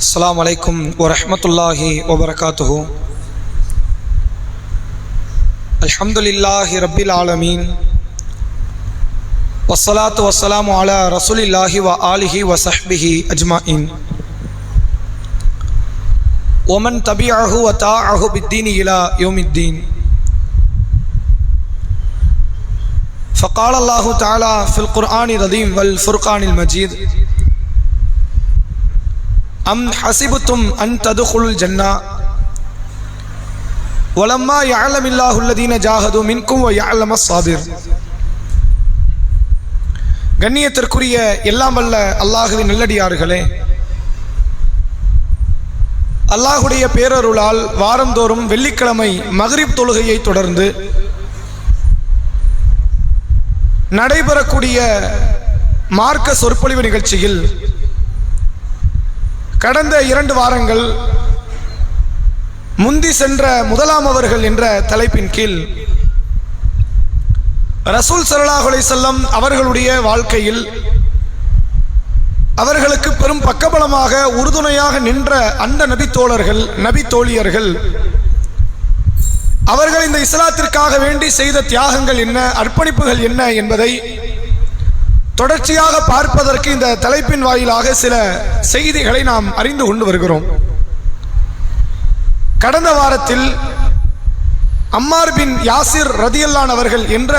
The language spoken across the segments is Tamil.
अस्सलामु अलैकुम वरहमतुल्लाहि वबरकातुहु। अल्हम्दुलिल्लाहि रब्बिल आलमीन वस्सलातु वस्सलामु अला रसूलिल्लाहि व आलिहि व सहबिहि अजमाइन वमन तबिअहु व ताअहु बिद्दीन इला यौमिद्दीन। फ़क़ाल अल्लाहु तआला फ़िल क़ुरआनिर रज़ीम वल फ़ुरक़ानिल मजीद अम हसिबतुम अन तदखुलुल जन्ना वलम्मा यअलमिल्लाहु அல்லதீன ஜாஹது மின்கும் வ யஅலமஸ் ஸாபிர்। கண்ணியத்திற்குரிய எல்லாம் வல்ல அல்லாஹ்வின் நல்லடியார்களே, அல்லாஹ்வுடைய பேரருளால் வாரந்தோறும் வெள்ளிக்கிழமை மக்ரிப் தொழுகையை தொடர்ந்து நடைபெறக்கூடிய மார்க்க சொற்பொழிவு நிகழ்ச்சியில் கடந்த 2 வாரங்கள் முந்தி சென்ற முதலாம் அவர்கள் என்ற தலைப்பின் கீழ் ரசூல் ஸல்லல்லாஹு அலைஹி வஸல்லம் அவர்களுடைய வாழ்க்கையில் அவர்களுக்கு பெரும் பக்கபலமாக உறுதுணையாக நின்ற அந்த நபி தோழர்கள், நபி தோழியர்கள், அவர்கள் இந்த இஸ்லாத்திற்காக வேண்டி செய்த தியாகங்கள் என்ன, அர்ப்பணிப்புகள் என்ன என்பதை தொடர்ச்சியாக பார்ப்பதற்கு இந்த தலைப்பின் வாயிலாக சில செய்திகளை நாம் அறிந்து கொண்டு வருகிறோம். கடந்த வாரத்தில் அம்மார் பின் யாசிர் ரதியல்லான் அவர்கள் என்ற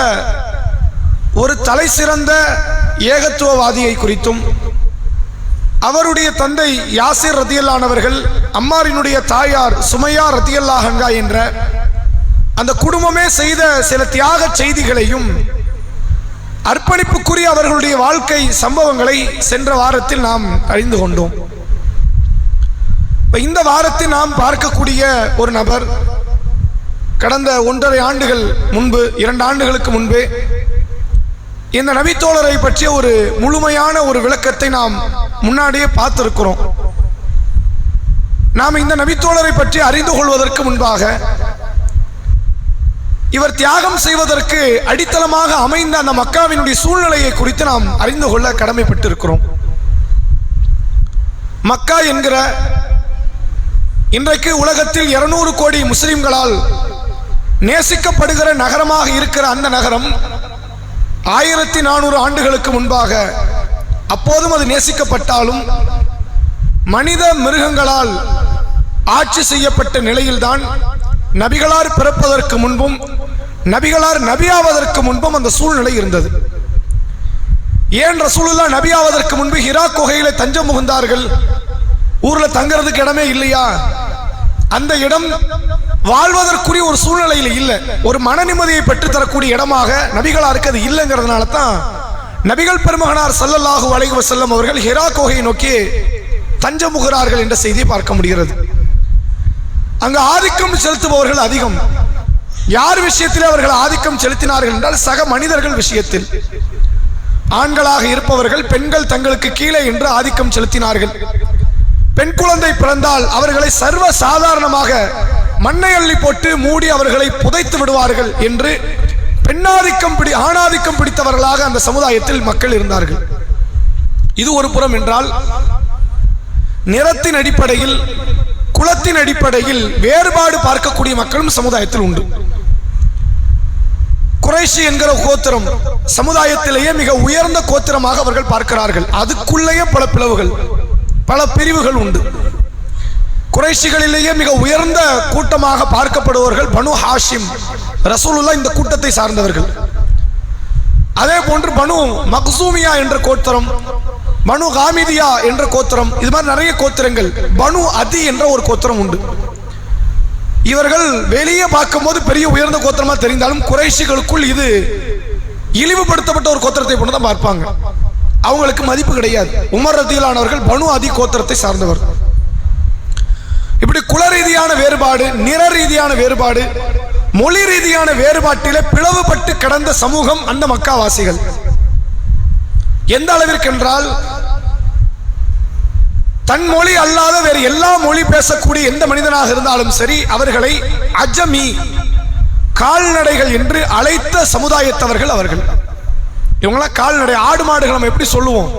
ஒரு தலை சிறந்த ஏகத்துவவாதியை குறித்தும், அவருடைய தந்தை யாசிர் ரதியல்லான் அவர்கள் அம்மாரினுடைய தாயார் சுமையா ரதியல்லாஹ் அன்ஹா என்ற அந்த குடும்பமே செய்த சில தியாக செய்திகளையும் அர்ப்பணிப்புக்குரிய அவர்களுடைய வாழ்க்கை சம்பவங்களை சென்ற வாரத்தில் நாம் அறிந்து கொண்டோம். இந்த வாரத்தில் நாம் பார்க்கக்கூடிய ஒரு நபர் கடந்த 1.5 ஆண்டுகள் முன்பு, 2 ஆண்டுகளுக்கு முன்பே இந்த நபித்தோழரை பற்றிய ஒரு முழுமையான ஒரு விளக்கத்தை நாம் முன்னாடியே பார்த்திருக்கிறோம். நாம் இந்த நபித்தோழரை பற்றி அறிந்து கொள்வதற்கு முன்பாக இவர் தியாகம் செய்வதற்கு அடித்தளமாக அமைந்த அந்த மக்காவினுடைய சூழ்நிலையை குறித்து நாம் அறிந்து கொள்ள கடமைப்பட்டிருக்கிறோம். மக்கா என்கிற இன்றைக்கு உலகத்தில் 200 கோடி முஸ்லிம்களால் நேசிக்கப்படுகிற நகரமாக இருக்கிற அந்த நகரம் 1400 ஆண்டுகளுக்கு முன்பாக அப்போதும் அது நேசிக்கப்பட்டாலும் மனித மிருகங்களால் ஆட்சி செய்யப்பட்ட நிலையில்தான் நபிகளார் பிறப்பதற்கு முன்பும் நபிகளார் நபியாவதற்கு முன்பும் அந்த சூழ்நிலை இருந்தது. ஏன் ரசூலுல்லாஹ் நபியாவதற்கு முன்பு ஹிரா குகையில தஞ்சம் புகுந்தார்கள்? ஊர்ல தங்கறதுக்கு இடமே இல்லையா? அந்த இடம் வாழ்வதற்குரிய ஒரு சூழ்நிலையில் இல்லை, ஒரு மன நிம்மதியை பெற்றுத் தரக்கூடிய இடமாக நபிகளாருக்கு அது இல்லைங்கிறதுனால தான் நபிகள் பெருமகனார் ஸல்லல்லாஹு அலைஹி வஸல்லம் அவர்கள் ஹிரா குகையை நோக்கி தஞ்சம் புகுகிறார்கள் என்ற செய்தியை பார்க்க முடிகிறது. அங்கு ஆதிக்கம் செலுத்துபவர்கள் அதிகம். யார் விஷயத்தில் அவர்கள் ஆதிக்கம் செலுத்தினார்கள் என்றால் சக மனிதர்கள் விஷயத்தில். ஆண்களாக இருப்பவர்கள் பெண்கள் தங்களுக்கு கீழே என்று ஆதிக்கம் செலுத்தினார்கள். பெண் குழந்தை பிறந்தால் அவர்களை சர்வ சாதாரணமாக மண்ணை அள்ளி போட்டு மூடி அவர்களை புதைத்து விடுவார்கள் என்று ஆணாதிக்கம் பிடித்தவர்களாக அந்த சமுதாயத்தில் மக்கள் இருந்தார்கள். இது ஒரு புறம் என்றால், நிறத்தின் அடிப்படையில், குலத்தின் அடிப்படையில் வேறுபாடு பார்க்கக்கூடிய மக்களும் சமுதாயத்தில் உண்டு. குறைஷி என்கிற கோத்திரம் சமுதாயத்திலேயே மிக உயர்ந்த கோத்திரமாக அவர்கள் பார்க்கிறார்கள். அதுக்குள்ளேயே பல பிளவுகள், பல பிரிவுகள் உண்டு. குறைஷிகளிலேயே மிக உயர்ந்த கூட்டமாக பார்க்கப்படுபவர்கள் பனு ஹாஷிம், ரசூலுல்லாஹ் இந்த கூட்டத்தை சார்ந்தவர்கள். அதே போன்று பனு மக்சூமியா என்ற கோத்திரம், பனு காமிதியா என்ற கோத்திரம், இது மாதிரி நிறைய கோத்திரங்கள். பனு அதி என்ற ஒரு கோத்திரம் உண்டு. இவர்கள் வெளியே பார்க்கும்போது பெரிய உயர்ந்த கோத்திரமா தெரிந்தாலும் குறைஷிகளுக்குள் இது இழிவுபடுத்தப்பட்ட ஒரு கோத்திரத்தை போன்று தான் பார்ப்பாங்க. அவங்களுக்கு மதிப்பு கிடையாது. உமர் ரதியல்லாஹு அவர்கள் பனு அதி கோத்திரத்தை சார்ந்தவர். இப்படி குல ரீதியான வேறுபாடு, நிற ரீதியான வேறுபாடு, மொழி ரீதியான வேறுபாட்டிலே பிளவுபட்டு கடந்த சமூகம் அந்த மக்காவாசிகள். எந்த அளவிற்கு என்றால், தன் மொழி அல்லாத வேறு எல்லா மொழி பேசக்கூடிய எந்த மனிதனாக இருந்தாலும் சரி அவர்களை அஜமி, கால்நடைகள் என்று அழைத்த சமுதாயத்தவர்கள் அவர்கள். இவங்களாம் கால்நடை, ஆடு மாடுகள் நம்ம எப்படி சொல்லுவோம்?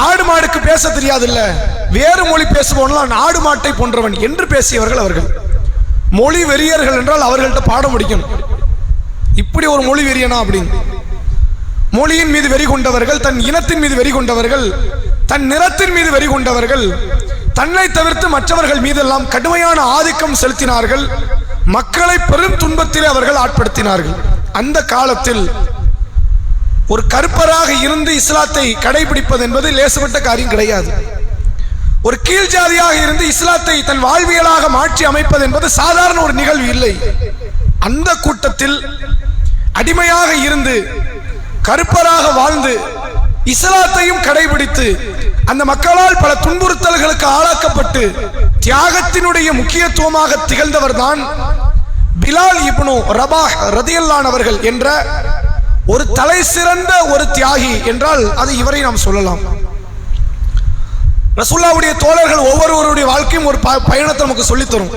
ஆடு மாடுக்கு பேச தெரியாது இல்ல, வேறு மொழி பேசுபவன்லாம் நாடு மாட்டை போன்றவன் என்று பேசியவர்கள் அவர்கள். மொழி வெறியர்கள் என்றால் அவர்கள்ட்ட பாடம் முடிக்கணும். இப்படி ஒரு மொழி வெறியனா அப்படின்னு. மொழியின் மீது வெறி கொண்டவர்கள், தன் இனத்தின் மீது வெறி கொண்டவர்கள், தன் நிறத்தின் மீது வெறி கொண்டவர்கள், தன்னை தவிர்த்து மற்றவர்கள் மீதெல்லாம் கடுமையான ஆதிக்கம் செலுத்தினார்கள். மக்களை பெரும் துன்பத்திலே அவர்கள் ஆட்படுத்தினார்கள். அந்த காலத்தில் ஒரு கருப்பராக இருந்து இஸ்லாத்தை கடைபிடிப்பது என்பது லேசப்பட்ட காரியம் கிடையாது. ஒரு கீழ் ஜாதியாக இருந்து இஸ்லாத்தை தன் வாழ்வியலாக மாற்றி அமைப்பது என்பது சாதாரண ஒரு நிகழ்வு இல்லை. அந்த கூட்டத்தில் அடிமையாக இருந்து கருப்பராக வாழ்ந்து இஸ்லாத்தையும் கடைபிடித்து அந்த மக்களால் பல துன்புறுத்தல்களுக்கு ஆளாக்கப்பட்டு தியாகத்தினுடைய முக்கியத்துவமாக திகழ்ந்தவர் தான் பிலால் இப்னு ரபாஹ் ரதியல்லாஹு அவர்கள் என்ற ஒரு தலை சிறந்த ஒரு தியாகி என்றால் அது இவரை நாம் சொல்லலாம். ரசூலுல்லாஹ்வுடைய தோழர்கள் ஒவ்வொருவருடைய வாழ்க்கையும் ஒரு பயணத்தை நமக்கு சொல்லித்தரும்.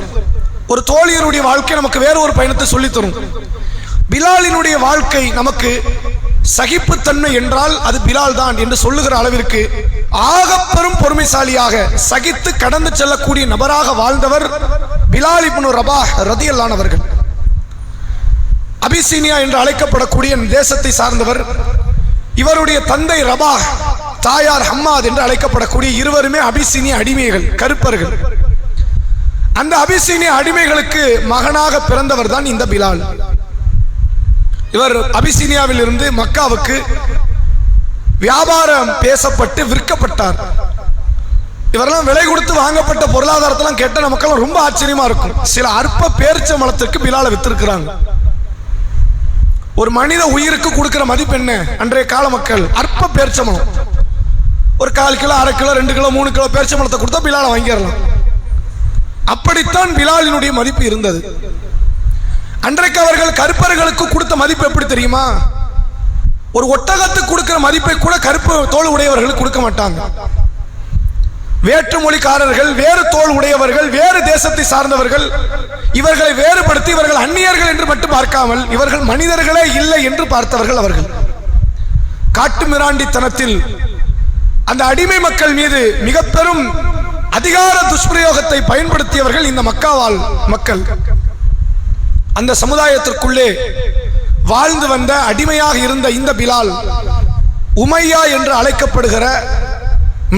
ஒரு தோழியருடைய வாழ்க்கை நமக்கு வேறு ஒரு பயணத்தை சொல்லித்தரும். பிலாலினுடைய வாழ்க்கை நமக்கு சகிப்புத்தன்மை என்றால் அது பிலால் தான் என்று சொல்லுகிற அளவிற்கு ஆகப்பெரும் பொறுமைசாலியாக சகித்து கடந்து செல்லக்கூடிய நபராக வாழ்ந்தவர் பிலால் இப்னு ரபாஹ் ரதியல்லாஹு அவர்கள். அபிசீனியா என்று அழைக்கப்படக்கூடிய தேசத்தை சார்ந்தவர். இவருடைய தந்தை ரபாஹ், தாயார் ஹம்மாத் என்று அழைக்கப்படக்கூடிய இருவருமே அபிசீனிய அடிமைகள், கருப்பர்கள். அந்த அபிசீனிய அடிமைகளுக்கு மகனாக பிறந்தவர் தான் இந்த பிலால். இவர் அபிசீனியாவில் இருந்து மக்காவுக்கு வியாபாரம் பேசப்பட்டு விற்கப்பட்டார். இவரெல்லாம் விலை கொடுத்து வாங்கப்பட்ட பொருளாதாரத்தெல்லாம் கேட்ட நமக்கெல்லாம் ரொம்ப ஆச்சரியமா இருக்கும். சில அற்ப பேரிச்ச மலத்திற்கு பிலாலை வித்திருக்கிறாங்க. ஒரு மனித உயிருக்கு கொடுக்கிற மதிப்பு என்ன? அன்றைய கால மக்கள் அற்ப பேரிச்சம்பழம், ஒரு 1/4 கிலோ, 1/2 கிலோ, 2 கிலோ, 3 கிலோ பேரிச்சம்பழத்தை கொடுத்தா பிலாலை வாங்கிடலாம். அப்படித்தான் பிலாலினுடைய மதிப்பு இருந்தது. அன்றைக்கு அவர்கள் கருப்பர்களுக்கு கொடுத்த மதிப்பு எப்படி தெரியுமா? ஒரு ஒட்டகத்துக்கு கொடுக்கிற மதிப்பை கூட கருப்பு தோல் உடையவர்களுக்கு கொடுக்க மாட்டாங்க. வேற்று மொழிக்காரர்கள், வேறு தோல் உடையவர்கள், வேறு தேசத்தை சார்ந்தவர்கள், இவர்களை வேறுபடுத்தி இவர்கள் அந்நியர்கள் என்று மட்டும் பார்க்காமல் இவர்கள் மனிதர்களே இல்லை என்று பார்த்தவர்கள் அவர்கள். காட்டு மிராண்டித்தனத்தில் அந்த அடிமை மக்கள் மீது மிக பெரும் அதிகார துஷ்பிரயோகத்தை பயன்படுத்தியவர்கள் இந்த மக்காவால் மக்கள். அந்த சமுதாயத்திற்குள்ளே வாழ்ந்து வந்த அடிமையாக இருந்த இந்த பிலால் உமையா என்று அழைக்கப்படுகிற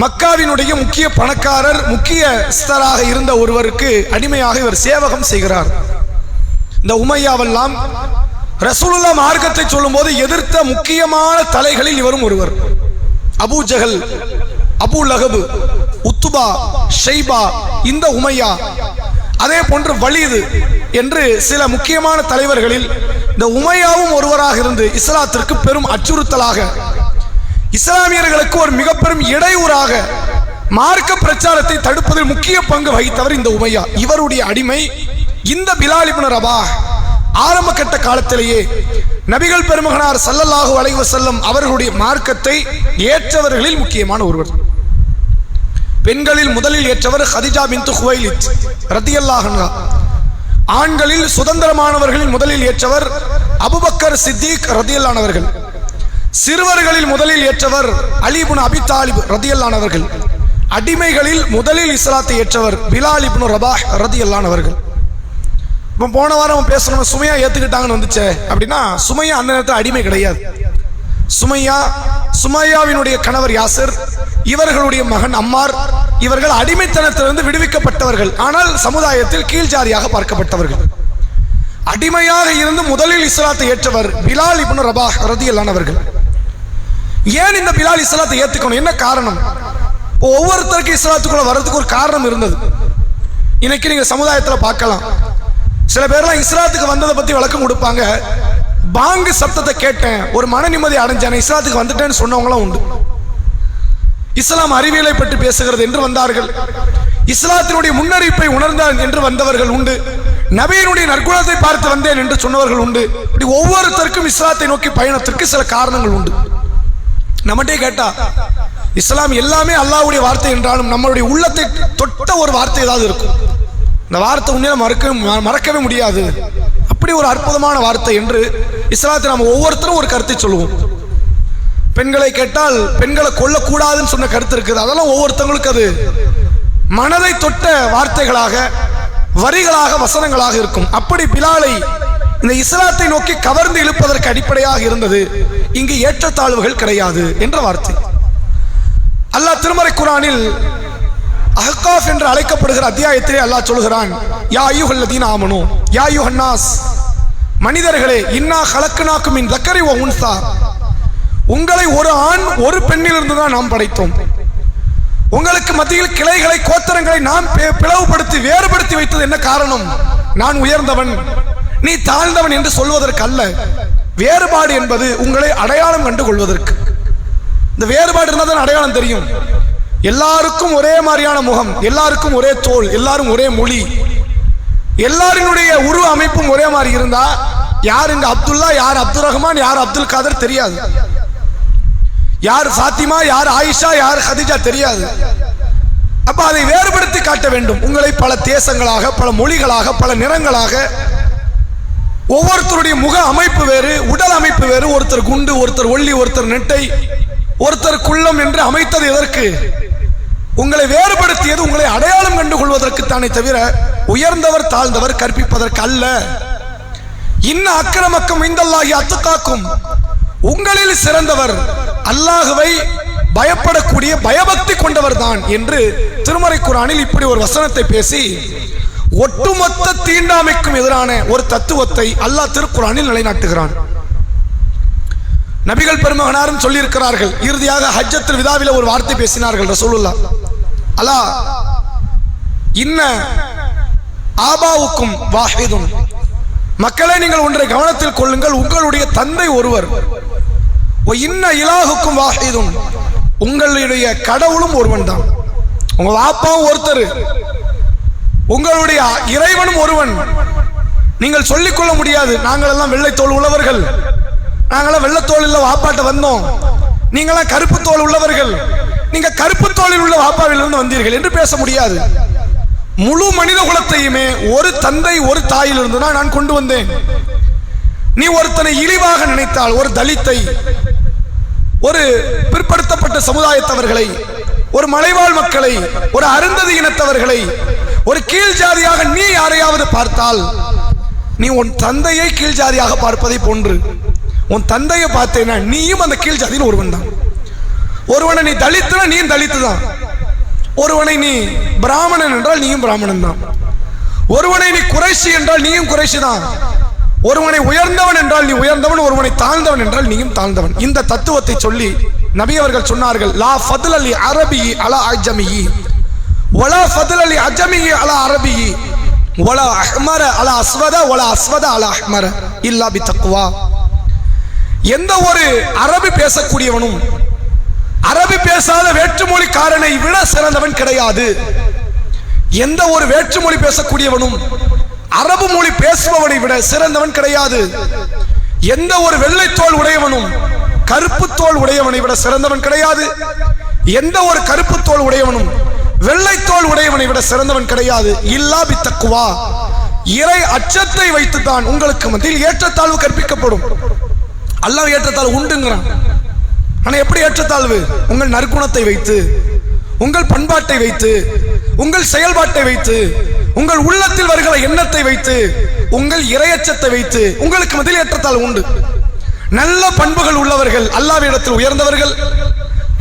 மக்காவினுடைய முக்கிய பணக்காரர், முக்கிய ஸ்தராக இருந்த ஒருவருக்கு அடிமையாக இவர் சேவகம் செய்கிறார். இந்த உமையாவெல்லாம் ரசூலுல்லாஹ் மார்க்கத்தை சொல்லும் போது எதிர்த்த முக்கியமான தலைகளில் இவரும் ஒருவர். அபூ ஜஹல், அபூ லஹப், உத்பா, ஷைபா, இந்த உமையா, அதே போன்று வலீது என்று சில முக்கியமான தலைவர்களில் இந்த உமையாவும் ஒருவராக இருந்து இஸ்லாத்திற்கு பெரும் அச்சுறுத்தலாக, இஸ்லாமியர்களுக்கு ஒரு மிக பெரும் இடையூறாக மார்க்க பிரச்சாரத்தை தடுப்பதில் முக்கிய பங்கு வகித்தவர் இந்த உமையா. இவருடைய அடிமை இந்த பிலால் இப்னு ரபாஹ் ஆரம்ப கட்ட காலத்திலேயே நபிகள் பெருமகனார் ஸல்லல்லாஹு அலைஹி வஸல்லம் அவர்களுடைய மார்க்கத்தை ஏற்றவர்களில் முக்கியமான ஒருவர். பெண்களில் முதலில் ஏற்றவர் ஹதீஜா பின்த் குவைலித் ரதியல்லாஹு அன்ஹா. ஆண்களில் சுதந்திரமானவர்களில் முதலில் ஏற்றவர் அபூபக்கர் சித்திக் ரதியல்லாஹு அன்ஹு அவர்கள். சிறுவர்களில் முதலில் ஏற்றவர் அலி இப்னு அபி தாலிப் ரதியல்லாஹு அன்ஹு அவர்கள். அடிமைகளில் முதலில் இஸ்லாத்தை ஏற்றவர் பிலால் இப்னு ரபாஹ் ரதியல்லாஹு அன்ஹு அவர்கள். இப்போ போன வாரம் பேசணும், சுமையா ஏத்துக்கிட்டாங்கன்னு வந்துச்சே அப்படின்னா, சுமையா அந்த நேரத்தில் அடிமை கிடையாது. சுமையாவினுடைய கணவர் யாசிர், இவர்களுடைய மகன் அம்மார், இவர்கள் அடிமைத்தனத்திலிருந்து விடுவிக்கப்பட்டவர்கள். ஆனால் சமுதாயத்தில் கீழ் ஜாதியாக பார்க்கப்பட்டவர்கள். அடிமையாக இருந்து முதலில் இஸ்லாத்தை ஏற்றவர் பிலால் இப்னு ரபாஹ் ரதியல்லாஹு அன்ஹு அவர்கள். ஏன் இந்த பிலால் இஸ்லாத்தை ஏத்துக்கணும்? என்ன காரணம்? ஒவ்வொருத்தருக்கும் இஸ்லாத்துக்குள்ள வர்றதுக்கு ஒரு காரணம் இருந்தது. இன்னைக்கு நீங்க சமுதாயத்தில் பார்க்கலாம், சில பேர்லாம் இஸ்லாத்துக்கு வந்ததை பத்தி விளக்கம் கொடுப்பாங்க. பாங்கு சப்தத்தை கேட்டேன், ஒரு மன நிம்மதி அடைஞ்சேன், இஸ்லாத்துக்கு வந்துட்டேன்னு சொன்னவங்களும் உண்டு. இஸ்லாம் அறிவியலை பற்றி பேசுகிறது என்று வந்தார்கள். இஸ்லாத்தினுடைய முன்னறிப்பை உணர்ந்தார் என்று வந்தவர்கள் உண்டு. நபியினுடைய நற்குணத்தை பார்த்து வந்தேன் என்று சொன்னவர்கள் உண்டு. இப்படி ஒவ்வொருத்தருக்கும் இஸ்லாத்தை நோக்கி பயணத்திற்கு சில காரணங்கள் உண்டு. நம்மகிட்டே கேட்டா இஸ்லாம் எல்லாமே அல்லாஹ்வுடைய வார்த்தை என்றாலும் நம்மளுடைய உள்ளத்தை தொட்ட ஒரு வார்த்தை ஏதாவது இருக்கும். இந்த வார்த்தை உண்மையில மறக்கவே முடியாது, அப்படி ஒரு அற்புதமான வார்த்தை என்று இஸ்லாத்தை நம்ம ஒவ்வொருத்தரும் ஒரு கருத்தை சொல்லுவோம். பெண்களை கேட்டால் பெண்களை கொல்லக்கூடாதுன்னு சொன்ன கருத்து இருக்குது. அதெல்லாம் ஒவ்வொருத்தவங்களுக்கு அது மனதை தொட்ட வார்த்தைகளாக, வரிகளாக, வசனங்களாக இருக்கும். அப்படி பிலாலை இந்த இஸ்லாத்தை நோக்கி கவர்ந்து இழுப்பதற்கு அடிப்படையாக இருந்தது இங்கு ஏற்றத்தாழ்வுகள் கிடையாது என்ற வார்த்தை. அல்லாஹ் திருமறை குர்ஆனில் அஹ்காஃப் என்று அழைக்கப்படுகிற அத்தியாயத்திலே அல்லாஹ் சொல்கிறான், யா அய்யுஹல்லதீன ஆமனூ யா அய்யுஹன்னாஸ், மனிதர்களே, இன்னா ஹலக்னாக்கும் மின் தக்கரி வ உன்ஸா, உங்களை ஒரு ஆண் ஒரு பெண்ணிலிருந்து தான் நாம் படைத்தோம். உங்களுக்கு மத்தியில் கிளைகளை, கோத்திரங்களை நாம் பிளவுபடுத்தி வேறுபடுத்தி வைத்தது என்ன காரணம்? நான் உயர்ந்தவன், நீ தாழ்ந்தவன் என்று சொல்வதற்கு அல்ல. வேறுபாடு என்பது உங்களை அடையாளம் கண்டு கொள்வதற்கு. இந்த வேறுபாடு இருந்தால் அடையாளம் தெரியும். எல்லாருக்கும் ஒரே மாதிரியான முகம், எல்லாருக்கும் ஒரே தோல், எல்லாரும் ஒரே மொழி, எல்லாரினுடைய உருவ அமைப்பும் ஒரே மாதிரி இருந்தா யார் இங்க அப்துல்லா, யார் அப்துல் ரஹ்மான், யார் அப்துல் காதர் தெரியாது. யார் ஃபாத்திமா, யார் ஆயிஷா, யார் ஹதீஜா தெரியாது. அப்ப அதை வேறுபடுத்தி காட்ட வேண்டும். உங்களை பல தேசங்களாக, பல மொழிகளாக, பல நிறங்களாக, ஒவ்வொருத்தருடைய முக அமைப்பு வேறு, உடல் அமைப்பு வேறு, ஒருத்தர் குண்டு, ஒருத்தர் ஒல்லி, ஒருத்தர் நெட்டை, ஒருத்தர் குள்ளம் என்று அமைத்தது எதற்கு? உங்களை வேறுபடுத்தியது உங்களை அடையாளம் கண்டு கொள்வதற்கு தானே தவிர உயர்ந்தவர் தாழ்ந்தவர் கற்பிப்பதற்கு அல்ல. இன்ன அக்கிரமக்கும் இந்தல்லாஹி அத்துகாக்கும், உங்களில் சிறந்தவர் அல்லாஹ்வை பயப்படக்கூடிய பயபக்தி கொண்டவர் தான் என்று திருமறை குர்ஆனில் இப்படி ஒரு வசனத்தை பேசி ஒட்டுமொத்த தீண்டாமைக்கும் எதிரான ஒரு தத்துவத்தை அல்லாஹ் திருக்குர்ஆனில் நிலைநாட்டுகிறான். நபிகள் பெருமகனாரும் சொல்லி இருக்கிறார்கள். இறுதியாக ஹஜ்ஜத்துல் விதாவில ஒரு வார்த்தை பேசினார்கள் ரசூலுல்லாஹ், அலா இன்ன ஆபாவுக்கும் வாஹிதுன், மக்களே நீங்கள் ஒன்றை கவனத்தில் கொள்ளுங்கள், உங்களுடைய தந்தை ஒருவர். இன்ன இலாஹுக்கும் வாஹிதுன், உங்களுடைய கடவுளும் ஒருவன் தான். உங்க வாப்பாவும் ஒருத்தர், உங்களுடைய இறைவனும் ஒருவன். நீங்கள் சொல்லிக்கொள்ள முடியாது, நாங்கள் எல்லாம் வெள்ளைத்தோல் உள்ளவர்கள், நாங்களாம் வெள்ளத்தோல் இல்ல வாப்பாட்ட வந்தோம், நீங்களாம் கருப்பு தோல் உள்ளவர்கள், நீங்க கருப்பு தோலில் உள்ள வாப்பாவிலிருந்து வந்தீர்கள் என்று பேச முடியாது. முழு மனித குலத்தையுமே ஒரு தந்தை ஒரு தாயிலிருந்து தான் நான் கொண்டு வந்தேன். நீ ஒருத்தனை இழிவாக நினைத்தால், ஒரு தலித்தை, ஒரு பிற்படுத்தப்பட்ட சமுதாயத்தவர்களை, ஒரு மலைவாழ் மக்களை, ஒரு அருந்ததி இனத்தவர்களை, ஒரு கீழ் ஜாதியாக நீ யாரையாவது பார்த்தால், நீ உன் தந்தையை கீழ் ஜாதியாக பார்ப்பதை போன்று உன் தந்தையை பார்த்தேன்னா நீயும் அந்த கீழ் ஜாதியில் ஒருவன் தான். ஒருவனை நீ தலித்துனா நீயும் தலித்து தான். ஒருவனை நீ பிராமணன் என்றால் நீயும் பிராமணன் தான். ஒருவனை நீ குறைஷி என்றால் நீயும் குறைஷி தான். ஒருவனை உயர்ந்தவன் என்றால் நீ உயர்ந்தவன், ஒருவனை தாழ்ந்தவன் என்றால் நீயும் தாழ்ந்தவன். இந்த தத்துவத்தை சொல்லி நபி அவர்கள் சொன்னார்கள், லா ஃபத்ல லி அரபி அலா அஜமி வலா ஃபத்ல லி அஜமி அலா அரபி வலா அஹ்மர அலா அஸ்வத வலா அஸ்வத அலா அஹ்மர இல்லா பி தக்வா. எந்த ஒரு அரபி பேசக்கூடியவனும் அரபி பேசாத வேற்றுமொழிக்காரனை விட சிறந்தவன் கிடையாது. எந்த ஒரு வேற்றுமொழி பேசக்கூடியவனும் அரபு மொழி பேசுபவனை விட சிறந்தவன் கிடையாது. எந்த ஒரு வெள்ளைத்தோல் உடையவனும் கருப்பு தோல் உடையவனை விட சிறந்தவன் கிடையாது. எந்த ஒரு கருப்பு தோல் உடையவனும் வெள்ளைத்தோல் உடையவனை விட சிறந்தவன் கிடையாது. இல்லா பி தக்வா, இறை அச்சத்தை வைத்துத்தான் உங்களுக்கு மத்தியில் ஏற்றத்தாழ்வு கற்பிக்கப்படும். அல்லாஹ் ஏற்றத்தாழ்வு உண்டுங்கிறான். ஆனா எப்படி ஏற்றத்தாழ்வு? உங்கள் நற்குணத்தை வைத்து, உங்கள் பண்பாட்டை வைத்து, உங்கள் செயல்பாட்டை வைத்து, உங்கள் உள்ளத்தில் வருகிற எண்ணத்தை வைத்து, உங்கள் இறையச்சத்தை வைத்து உங்களுக்கு மத்தியில் ஏற்றத்தாழ்வு உண்டு. நல்ல பண்புகள் உள்ளவர்கள் அல்லாஹ்விடத்தில் உயர்ந்தவர்கள்,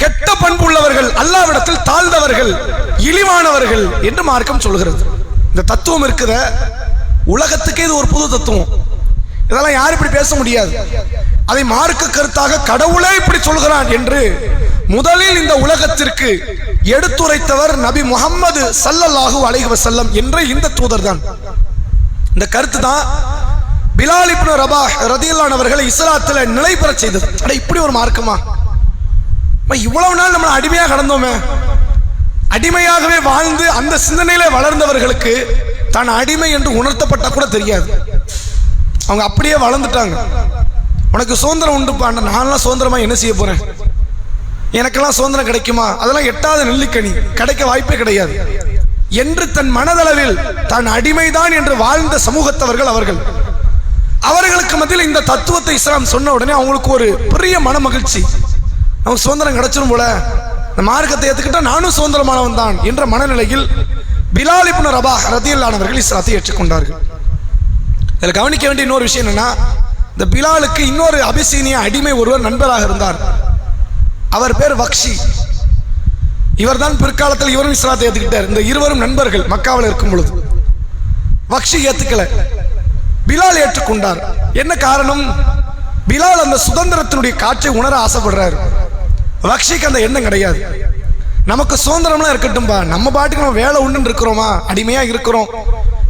கெட்ட பண்பு உள்ளவர்கள் அல்லாஹ்விடத்தில் தாழ்ந்தவர்கள், இழிவானவர்கள் என்று மார்க்கம் சொல்கிறது. இந்த தத்துவம் இருக்கிற உலகத்துக்கே இது ஒரு புது தத்துவம். இதெல்லாம் யாரும் இப்படி பேச முடியாது. அதை மார்க்க கருத்தாக கடவுளே இப்படி சொல்கிறான் என்று முதலில் இந்த உலகத்திற்கு எடுத்துரைத்தவர் நபி முஹம்மது ஸல்லல்லாஹு அலைஹி வஸல்லம் என்ற இந்த தூதர் தான். இந்த கருத்து தான் பிலால் இப்னு ரபாஹ் ரலியல்லாஹு அன்ஹு அவர்களை இஸ்லாத்துல நிலை பெற செய்தது. அட இப்படி ஒரு மார்க்கமா? இவ்வளவு நாள் நம்ம அடிமையாக கடந்தோமே, அடிமையாகவே வாழ்ந்து அந்த சிந்தனையில வளர்ந்தவர்களுக்கு தான் அடிமை என்று உணர்த்தப்பட்ட கூட தெரியாது. அவங்க அப்படியே வளர்ந்துட்டாங்க. உனக்கு சுதந்திரம் உண்டுப்பா, நான்லாம் சுதந்திரமா என்ன செய்ய போறேன், எனக்கெல்லாம் சுதந்திரம் கிடைக்குமா, அதெல்லாம் எட்டாத நெல்லிக்கனி, கிடைக்க வாய்ப்பே கிடையாது என்று தன் மனதளவில் தான் அடிமைதான் என்று வாழ்ந்த சமூகத்தவர்கள் அவர்கள். அவர்களுக்கு மத்தியில் இந்த தத்துவத்தை இஸ்லாம் சொன்ன உடனே அவங்களுக்கு ஒரு பெரிய மன மகிழ்ச்சி. நமக்கு சுதந்திரம் கிடைச்சிடும் போல, இந்த மார்க்கத்தை ஏற்றுக்கிட்டா நானும் சுதந்திரமானவன் தான் என்ற மனநிலையில் பிலால் இப்னு ரபாஹ் ரலியல்லாஹு அன்ஹு அவர்கள் இஸ்லாத்தை ஏற்றுக்கொண்டார்கள். இதில் கவனிக்க வேண்டிய இன்னொரு விஷயம் என்னன்னா, இந்த பிலாலுக்கு இன்னொரு அபிசீனிய அடிமை ஒருவர் நண்பராக இருந்தார். அவர் பேர் வக்ஷி. இவர் தான் பிற்காலத்தில் இவரும் இஸ்லாத்தை ஏற்றுக்கிட்டார். இந்த இருவரும் நண்பர்கள் மக்காவில் இருக்கும் பொழுது வக்ஷி ஏற்றுக்கல, பிலால் ஏற்றுக்கொண்டார். என்ன காரணம்? பிலால் அந்த சுதந்திரத்தினுடைய காற்றை உணர ஆசைப்படுறாரு. வக்ஷிக்கு அந்த எண்ணம் கிடையாது. நமக்கு சுதந்திரம்லாம் இருக்கட்டும்பா, நம்ம பாட்டுக்கு நம்ம வேலை உண்டு இருக்கிறோமா, அடிமையா இருக்கிறோம்,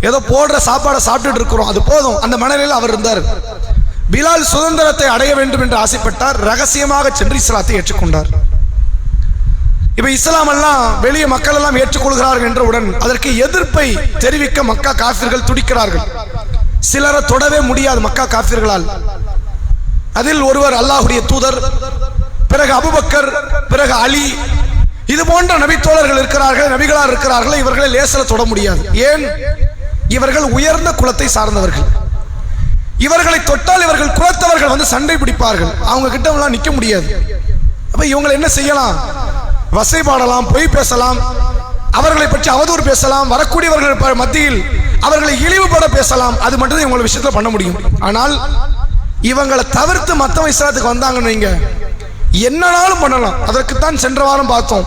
ஏதோ போடுற சாப்பாடை சாப்பிட்டுட்டு இருக்கிறோம், அது போதும். அந்த மனநிலையில் அவர் இருந்தார். பிலால் சுதந்திரத்தை அடைய வேண்டும் என்று ஆசைப்பட்டார். ரகசியமாக சென்று இஸ்லாத்தை ஏற்றுக்கொண்டார். இப்ப இஸ்லாம் எல்லாம் வெளியே மக்கள் எல்லாம் ஏற்றுக்கொள்கிறார்கள் என்றவுடன் அதற்கு எதிர்ப்பை தெரிவிக்க மக்கா காஃபிர்கள் துடிக்கிறார்கள். சிலரை தொடவே முடியாது மக்கா காஃபிர்களால். அதில் ஒருவர் அல்லாஹ்வுடைய தூதர், பிறகு அபூபக்கர், பிறகு அலி, இது போன்ற நபித்தோழர்கள் இருக்கிறார்கள், நபிகளார் இருக்கிறார்கள். இவர்களை லேசில் தொட முடியாது. ஏன்? இவர்கள் உயர்ந்த குலத்தை சார்ந்தவர்கள். இவர்களை தொட்டால் இவர்கள் குலத்தவர்கள் வந்து சண்டை பிடிப்பார்கள். அவங்க கிட்ட எல்லாம் நிற்க முடியாது. அப்ப இவங்களை என்ன செய்யலாம்? வசைபாடலாம், பொய் பேசலாம், அவர்களை பற்றி அவதூறு பேசலாம், வரக்கூடியவர்கள் மத்தியில் அவர்களை இழிவுபட பேசலாம். அது மட்டும் இவங்களை விஷயத்துல பண்ண முடியும். ஆனால் இவங்களை தவிர்த்து மற்றவங்க இஸ்லாத்துக்கு வந்தாங்கன்னு வைங்க, என்னனாலும் பண்ணலாம். அதற்குத்தான் சென்ற வாரம் பார்த்தோம்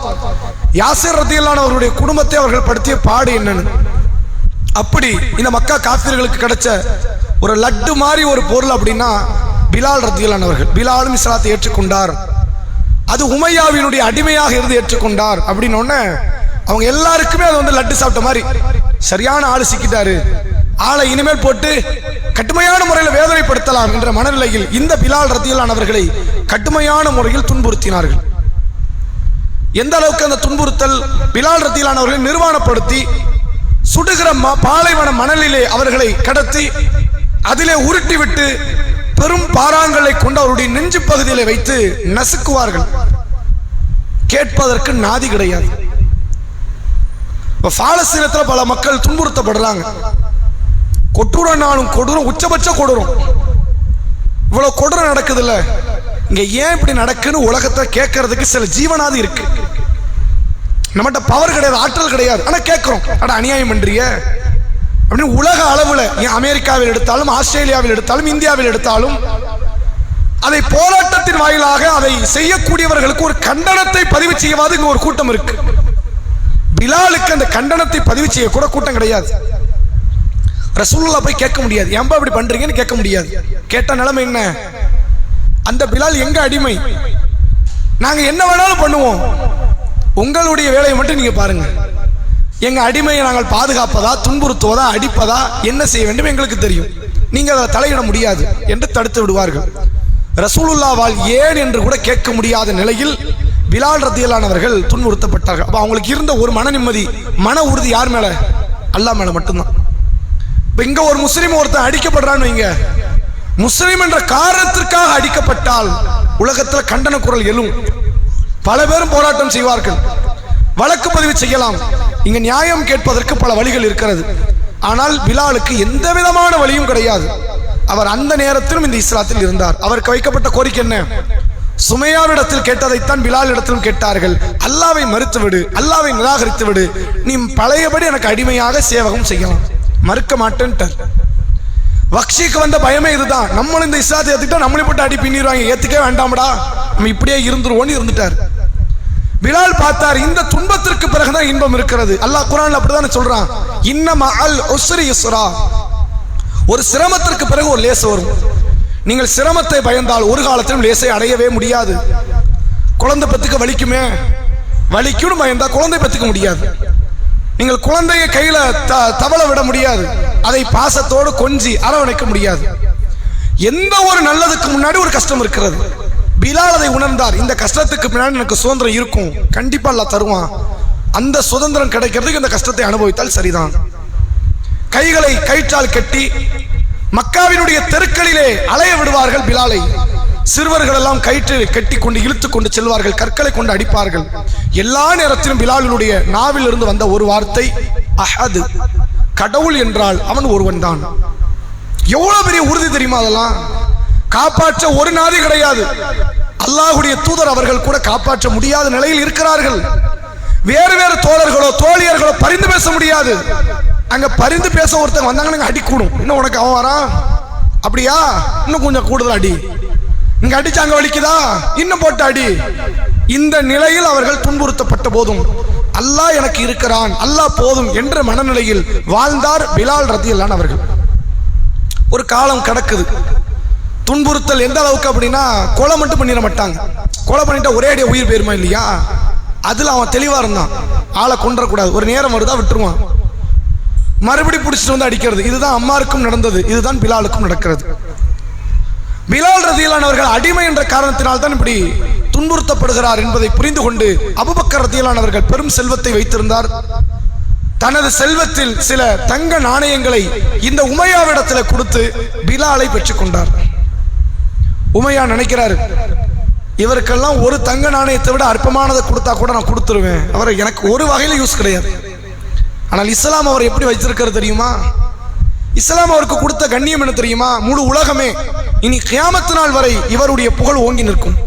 யாசிர் ரலியல்லாஹு அவருடைய குடும்பத்தை அவர்கள் படுத்திய பாடு என்னன்னு. அப்படி இந்த மக்கா காஃபிர்களுக்கு கிடைச்ச ஒரு லட்டு மாதிரி ஒரு பொருள் அப்படின்னா பிலால் ரலியல்லாஹு அவர்கள். பிலாலும் இஸ்லாத்தை ஏற்றுக்கொண்டார். அது உமையாவினுடைய அடிமையாக இருந்து ஏற்றுக்கொண்டார். அப்படின்னு ஒண்ணு அவங்க எல்லாருக்குமே அது வந்து லட்டு சாப்பிட்ட மாதிரி, சரியான ஆளு சிக்கிட்டாரு, ஆளை இனிமேல் போட்டு கடுமையான முறையில் வேதனைப்படுத்தலாம் என்ற மனநிலையில் இந்த பிலால் ரலியல்லாஹு அவர்களை கடுமையான முறையில் துன்புறுத்தினார்கள். எந்த அளவுக்கு அந்த துன்புறுத்தல், பிலால் ரலியல்லாஹு அவர்களை நிர்வாணப்படுத்தி சுடுகிற பாலைவன மணலிலே அவர்களை கடத்தி அதிலே உருட்டி விட்டு பெரும் பாறாங்களை கொண்டு அவருடைய நெஞ்சு பகுதியிலே வைத்து நசுக்குவார்கள். கேட்பதற்கு நாதி கிடையாது. பாலஸ்தீனத்தில் பல மக்கள் துன்புறுத்தப்படுறாங்க. கொடூரனாலும் கொடூரம், உச்சபட்ச கொடூரம். இவ்வளவு கொடூரம் நடக்குது இல்ல, இங்க ஏன் இப்படி நடக்குன்னு உலகத்தை கேட்கறதுக்கு சில ஜீவனாதி இருக்கு. நம்மகிட்ட பவர் கிடையாது, ஆற்றல் கிடையாது, ஆனா கேட்கிறோம். அட அநியாயம் பண்றிய அப்படின்னு உலக அளவுல, அமெரிக்காவில் எடுத்தாலும், ஆஸ்திரேலியாவில் எடுத்தாலும், இந்தியாவில் எடுத்தாலும் அதை போராட்டத்தின் வாயிலாக அதை செய்யக்கூடியவர்களுக்கு ஒரு கண்டனத்தை பதிவு செய்யவாது இங்க ஒரு கூட்டம் இருக்கு. பிலாலுக்கு அந்த கண்டனத்தை பதிவு செய்ய கூட கூட்டம் கிடையாது. ரசூலுல்லாஹ் போய் கேட்க முடியாது, ஏன்பா இப்படி பண்றீங்கன்னு கேட்க முடியாது. கேட்ட நிலைமை என்ன? அந்த பிலால் எங்க அடிமை, நாங்க என்ன வேணாலும் பண்ணுவோம், உங்களுடைய வேலையை மட்டும் நீங்க பாருங்க, எங்க அடிமையை நாங்கள் பாதுகாப்பதா, துன்புறுத்துவதா, அடிப்பதா, என்ன செய்ய வேண்டும் எங்களுக்கு தெரியும், நீங்க அதை தலையிட முடியாது என்று தடுத்து விடுவார்கள். ரசூலுல்லாஹ்வால் ஏன் என்று கூட கேட்க முடியாத நிலையில் பிலால் ரலியல்லாஹு அவர்கள் துன்புறுத்தப்பட்டார்கள். அப்ப அவங்களுக்கு இருந்த ஒரு மன நிம்மதி, மன உறுதி யார் மேல? அல்லாஹ் மேல மட்டும்தான். இப்ப இங்க ஒரு முஸ்லிம் ஒருத்தன் அடிக்கப்படுறான்னு வைங்க, முஸ்லிம் என்ற காரணத்திற்காக அடிக்கப்பட்டால் உலகத்துல கண்டன குரல் எழும். பல பேரும் போராட்டம் செய்வார்கள், வழக்கு பதிவு செய்யலாம். இங்க நியாயம் கேட்பதற்கு பல வழிகள் இருக்கிறது. ஆனால் பிலாலுக்கு எந்த விதமான வழியும் கிடையாது. அவர் அந்த நேரத்திலும் இந்த இஸ்லாத்தில் இருந்தார். அவருக்கு வைக்கப்பட்ட கோரிக்கை என்ன? சுமையாவிடத்தில் கேட்டதைத்தான் பிலால் இடத்திலும் கேட்டார்கள். அல்லாவை மறுத்து விடு, அல்லாவை நிராகரித்து விடு, நீ பழையபடி எனக்கு அடிமையாக சேவகம் செய்யலாம், மறுக்க மாட்டேன்ட்டார். வக்ஷிக்கு வந்த பயமே இதுதான். நம்மளும் இந்த இஸ்லாத்தை ஏத்துக்கிட்டா நம்மளை போட்டு அடி பின்னிடுவாங்க, ஏத்துக்கவே வேண்டாமடா, நம்ம இப்படியே இருந்துருவோன்னு இருந்துட்டார். பிலால் பார்த்தார், இந்த துன்பத்திற்கு பிறகுதான் இன்பம் இருக்கிறது. அல்லாஹ் குர்ஆன்ல அப்படிதான் சொல்றான், இன்னமா அல் உஸ்ரி யுஸ்ரா, ஒரு சிரமத்திற்கு பிறகு ஒரு லேசு வரும். நீங்கள் சிரமத்தை பயந்தால் ஒரு காலத்திலும் லேசை அடையவே முடியாது. குழந்தை பெத்துக்க வலிக்குமே, வலிக்குன்னு பயந்தா குழந்தை பெத்துக்க முடியாது. நீங்கள் குழந்தையை கையில தவள விட முடியாது, அதை பாசத்தோடு கொஞ்சி அரவணைக்க முடியாது. எந்த ஒரு நல்லதுக்கு முன்னாடி ஒரு கஷ்டம் இருக்கிறது. பிலால் அதை உணர்ந்தார். இந்த கஷ்டத்துக்கு பின்னாடி எனக்கு சுதந்திரம் இருக்கும், கண்டிப்பா அல்லாஹ் தருவான். அந்த சுதந்திரம் கிடைக்கிறதுக்கு இந்த கஷ்டத்தை அனுபவித்தால் சரிதான். கைகளை கயிற்றால் கட்டி மக்காவினுடைய தெருக்களிலே அலைய விடுவார்கள் பிலாலை. சிறுவர்கள் எல்லாம் கயிற்றில் கட்டி கொண்டு இழுத்து கொண்டு செல்வார்கள், கற்களை கொண்டு அடிப்பார்கள். எல்லா நேரத்திலும் பிலாலினுடைய நாவில் இருந்து வந்த ஒரு வார்த்தை அஹது, கடவுள் என்றால் அவன் ஒருவன் தான். எவ்வளவு பெரிய உறுதி தெரியுமா? அதெல்லாம் காப்பாற்ற ஒரு நாதி கிடையாது. அல்லாஹ்வுடைய தூதர் அவர்கள் கூட காப்பாற்ற முடியாத நிலையில் இருக்கிறார்கள். வேறு வேறு தோழர்களோ தோழியர்களோ பரிந்து பேச முடியாது. அங்க பரிந்து பேச ஒருத்தங்க வந்தாங்கன்னா அடி கூடும். இன்னும் உனக்கு அவன் வரான் அப்படியா, இன்னும் கொஞ்சம் கூடுதல் அடி, இங்க அடிச்சு அங்க வலிக்குதா, இன்னும் போட்டு அடி. இந்த நிலையில் அவர்கள் துன்புறுத்தப்பட்ட போதும் அல்லாஹ் எனக்கு இருக்கிறான், அல்லாஹ் போதும் என்ற மனநிலையில் வாழ்ந்தார் பிலால் ரலியல்லாஹு அன்ஹு அவர்கள். ஒரு காலம் கடக்குது. துன்புறுத்தல் எந்த அளவுக்கு அப்படின்னா, கொலை மட்டும் பண்ணிட மாட்டாங்க. கொலை பண்ணிட்டா ஒரே அடியா உயிர் போயிருமா இல்லையா, அதுல அவன் தெளிவா இருந்தான். ஆளை கொன்றக்கூடாது, ஒரு நேரம் வருதா விட்டுருவான், மறுபடி பிடிச்சிட்டு வந்து அடிக்கிறது. இதுதான் அம்மாருக்கும் நடந்தது, இதுதான் பிலாலுக்கும் நடக்கிறது. பிலால் ரலியல்லாஹு அன்ஹு அவர்கள் அடிமை என்ற காரணத்தினால் தான் இப்படி துன்புறுத்தப்படுகிறார் என்பதை புரிந்து கொண்டு அபூபக்கர் ரலியல்லாஹு அன்ஹு அவர்கள் பெரும் செல்வத்தை வைத்திருந்தார். தனது செல்வத்தில் சில தங்க நாணயங்களை இந்த உமையாவிடத்தில் கொடுத்து பிலாலை பெற்றுக் கொண்டார். உமையா நினைக்கிறாரு, இவருக்கெல்லாம் ஒரு தங்க நாணயத்தை விட அற்பமானதை கொடுத்தா கூட நான் கொடுத்துருவேன், அவர் எனக்கு ஒரு வகையில யூஸ் கிடையாது. ஆனால் இஸ்லாம் அவர் எப்படி வச்சிருக்கிறது தெரியுமா? இஸ்லாம் அவருக்கு கொடுத்த கண்ணியம் என்ன தெரியுமா? முழு உலகமே இனி கியாமத்து நாள் வரை இவருடைய புகழ் ஓங்கி நிற்கும்.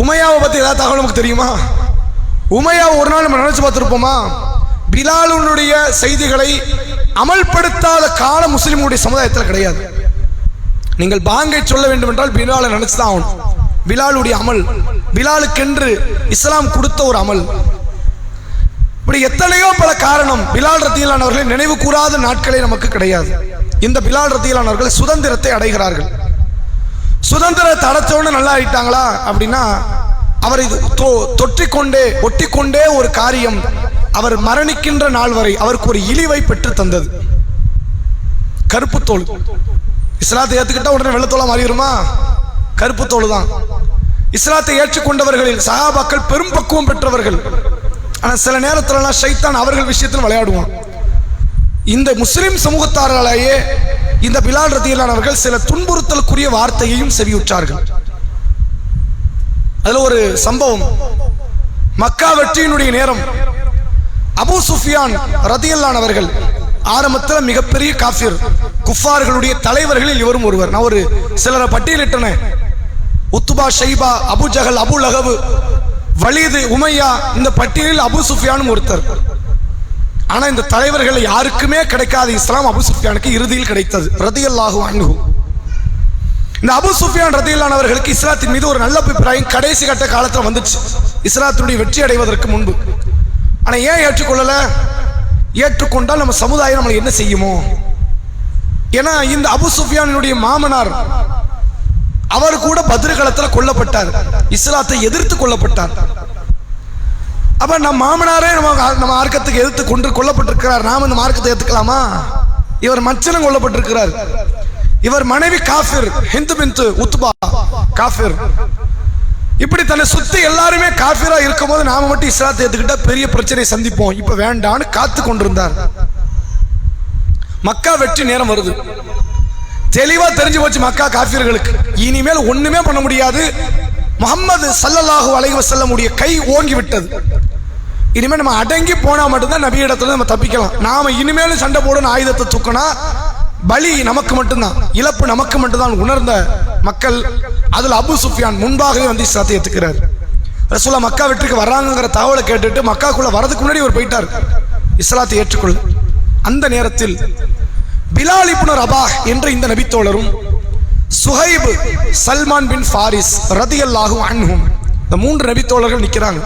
உமையாவை பத்தி ஏதாவது தகவல் நமக்கு தெரியுமா? உமையாவை ஒரு நாள் நம்ம நினைச்சு பார்த்திருப்போமா? பிலாலுடைய செய்திகளை அமல்படுத்தாத கால முஸ்லிம்களுடைய சமுதாயத்தில் கிடையாது. நீங்கள் பாங்கை சொல்ல வேண்டும் என்றால் பிலாலை நினைச்சுதான் ஆகணும். பிலாலுடைய அமல், பிலாலுக்கென்று இஸ்லாம் கொடுத்த ஒரு அமல். இப்படி எத்தனையோ பல காரணம் பிலால் ரலியல்லாஹு அன்ஹு அவர்களை நினைவு கூறாத நாட்களே நமக்கு கிடையாது. இந்த பிலால் ரலியல்லாஹு அன்ஹு அவர்கள் சுதந்திரத்தை அடைகிறார்கள். சுதந்திரத்தை அடைச்சோன்னு நல்லா ஆயிட்டாங்களா அப்படின்னா, அவரை தொற்றிக்கொண்டே ஒட்டிக்கொண்டே ஒரு காரியம் அவர் மரணிக்கின்ற நாள் வரை அவருக்கு ஒரு இழிவை பெற்று தந்தது. கருப்பு தோல். இஸ்லாத்தை ஏற்றுக்கிட்டா உடனே வெள்ளத்தோலா மாறிடுமா? கருப்பு தோல் தான். இஸ்லாத்தை ஏற்றுக்கொண்டவர்களில் சஹாபாக்கள் பெரும் பக்குவம் பெற்றவர்கள். ஆனால் சில நேரத்திலலாம் ஷைத்தான் அவர்கள் விஷயத்தில் விளையாடுவான். இந்த முஸ்லிம் சமூகத்தாராலேயே இந்த பிலால் ரலியல்லாஹு அன்ஹு அவர்கள் சில துன்புறுத்தலுக்குரிய வார்த்தையையும் செவியுற்றார்கள். அதுல ஒரு சம்பவம், மக்கா வெற்றியினுடைய நேரம், அபூ சுஃபியான் ரலியல்லாஹு அன்ஹு அவர்கள் ஆரம்பத்தில் மிகப்பெரிய காஃபிர், குஃபார்களுடைய தலைவர்களில் இவரும் ஒருவர். நான் ஒரு சிலரை பட்டியலிட்டேன். உத்பா, ஷைபா, அபு ஜஹல், அபு லஹப், வலீது, உமையா, இந்த பட்டியலில் அபூ சுஃபியானும் ஒருத்தர். ஆனா இந்த தலைவர்கள் யாருக்குமே கிடைக்காத இஸ்லாம் அபூ சுஃபியானுக்கு இறுதியில் கிடைத்தது ரலியல்லாஹு அன்ஹு. இந்த அபூ சுஃபியான் ரலியல்லாஹு அன்ஹு அவர்களுக்கு இஸ்லாத்தின் மீது ஒரு நல்ல அபிப்பிராயம் கடைசி கட்ட காலத்தில் வந்துச்சு, இஸ்லாத்தினுடைய வெற்றி அடைவதற்கு முன்பு. ஆனா ஏன் ஏற்றுக்கொள்ளல? ஏற்றுக்கொண்டால் நம்ம சமுதாயம் நம்மளை என்ன செய்யுமோ? ஏன்னா இந்த அபூ சுஃபியானுடைய மாமனார் அவர் கூட பத்ர் களத்தில் கொல்லப்பட்டார், இஸ்லாத்தை எதிர்த்து கொல்லப்பட்டார். அப்ப நம்ம மாமனாரே நம்ம மார்க்கத்துக்கு எதிர்த்து கொல்லப்பட்டிருக்கிறார், நாம இந்த மார்க்கத்தை ஏத்துக்கலாமா? இவர் மச்சனம் கொல்லப்பட்டிருக்கிறார், இவர் மனைவி காஃபிர், ஹிந்து பின்த் உத்பா காஃபிர். இப்படி தன்னை சுத்தி எல்லாருமே காஃபிரா இருக்கும் போது நாம மட்டும் இஸ்லாத்தை ஏத்துக்கிட்டா பெரிய பிரச்சனை சந்திப்போம், இப்ப வேண்டான்னு காத்து கொண்டிருந்தார். மக்கா வெற்றி நேரம் வருது. தெளிவா தெரிஞ்சு போச்சு மக்கா காஃபிர்களுக்கு, இனிமேல் ஒண்ணுமே பண்ண முடியாது. முஹம்மது ஸல்லல்லாஹு அலைஹி வஸல்லம் உடைய கை ஓங்கி விட்டது. இனிமேல் நம்ம அடங்கி போனா மட்டும்தான் நபி இடத்துல நம்ம தப்பிக்கலாம். நாம இனிமேலும் சண்டை போடணும், ஆயுதத்தை தூக்கினா பலி நமக்கு மட்டும்தான், இழப்பு நமக்கு மட்டும்தான் உணர்ந்த மக்கள். அதுல அபூ சுஃபியான் முன்பாகவே வந்து இஸ்லாத்தை ஏத்துக்கிறார். ரசூலுல்லாஹ் மக்கா வெற்றிக்கு வர்றாங்கிற தகவலை கேட்டுட்டு மக்காக்குள்ள வரதுக்கு முன்னாடி அவர் போயிட்டார் இஸ்லாத்தை ஏற்றுக்கொள்ள. அந்த நேரத்தில் பிலால் இப்னு ரபாஹ் என்ற இந்த நபித்தோழரும் சுஹைப், சல்மான் பின் ஃபாரிஸ் ரலியல்லாஹு அன்ஹும், இந்த மூன்று நபித்தோழர்கள் நிற்கிறாங்க.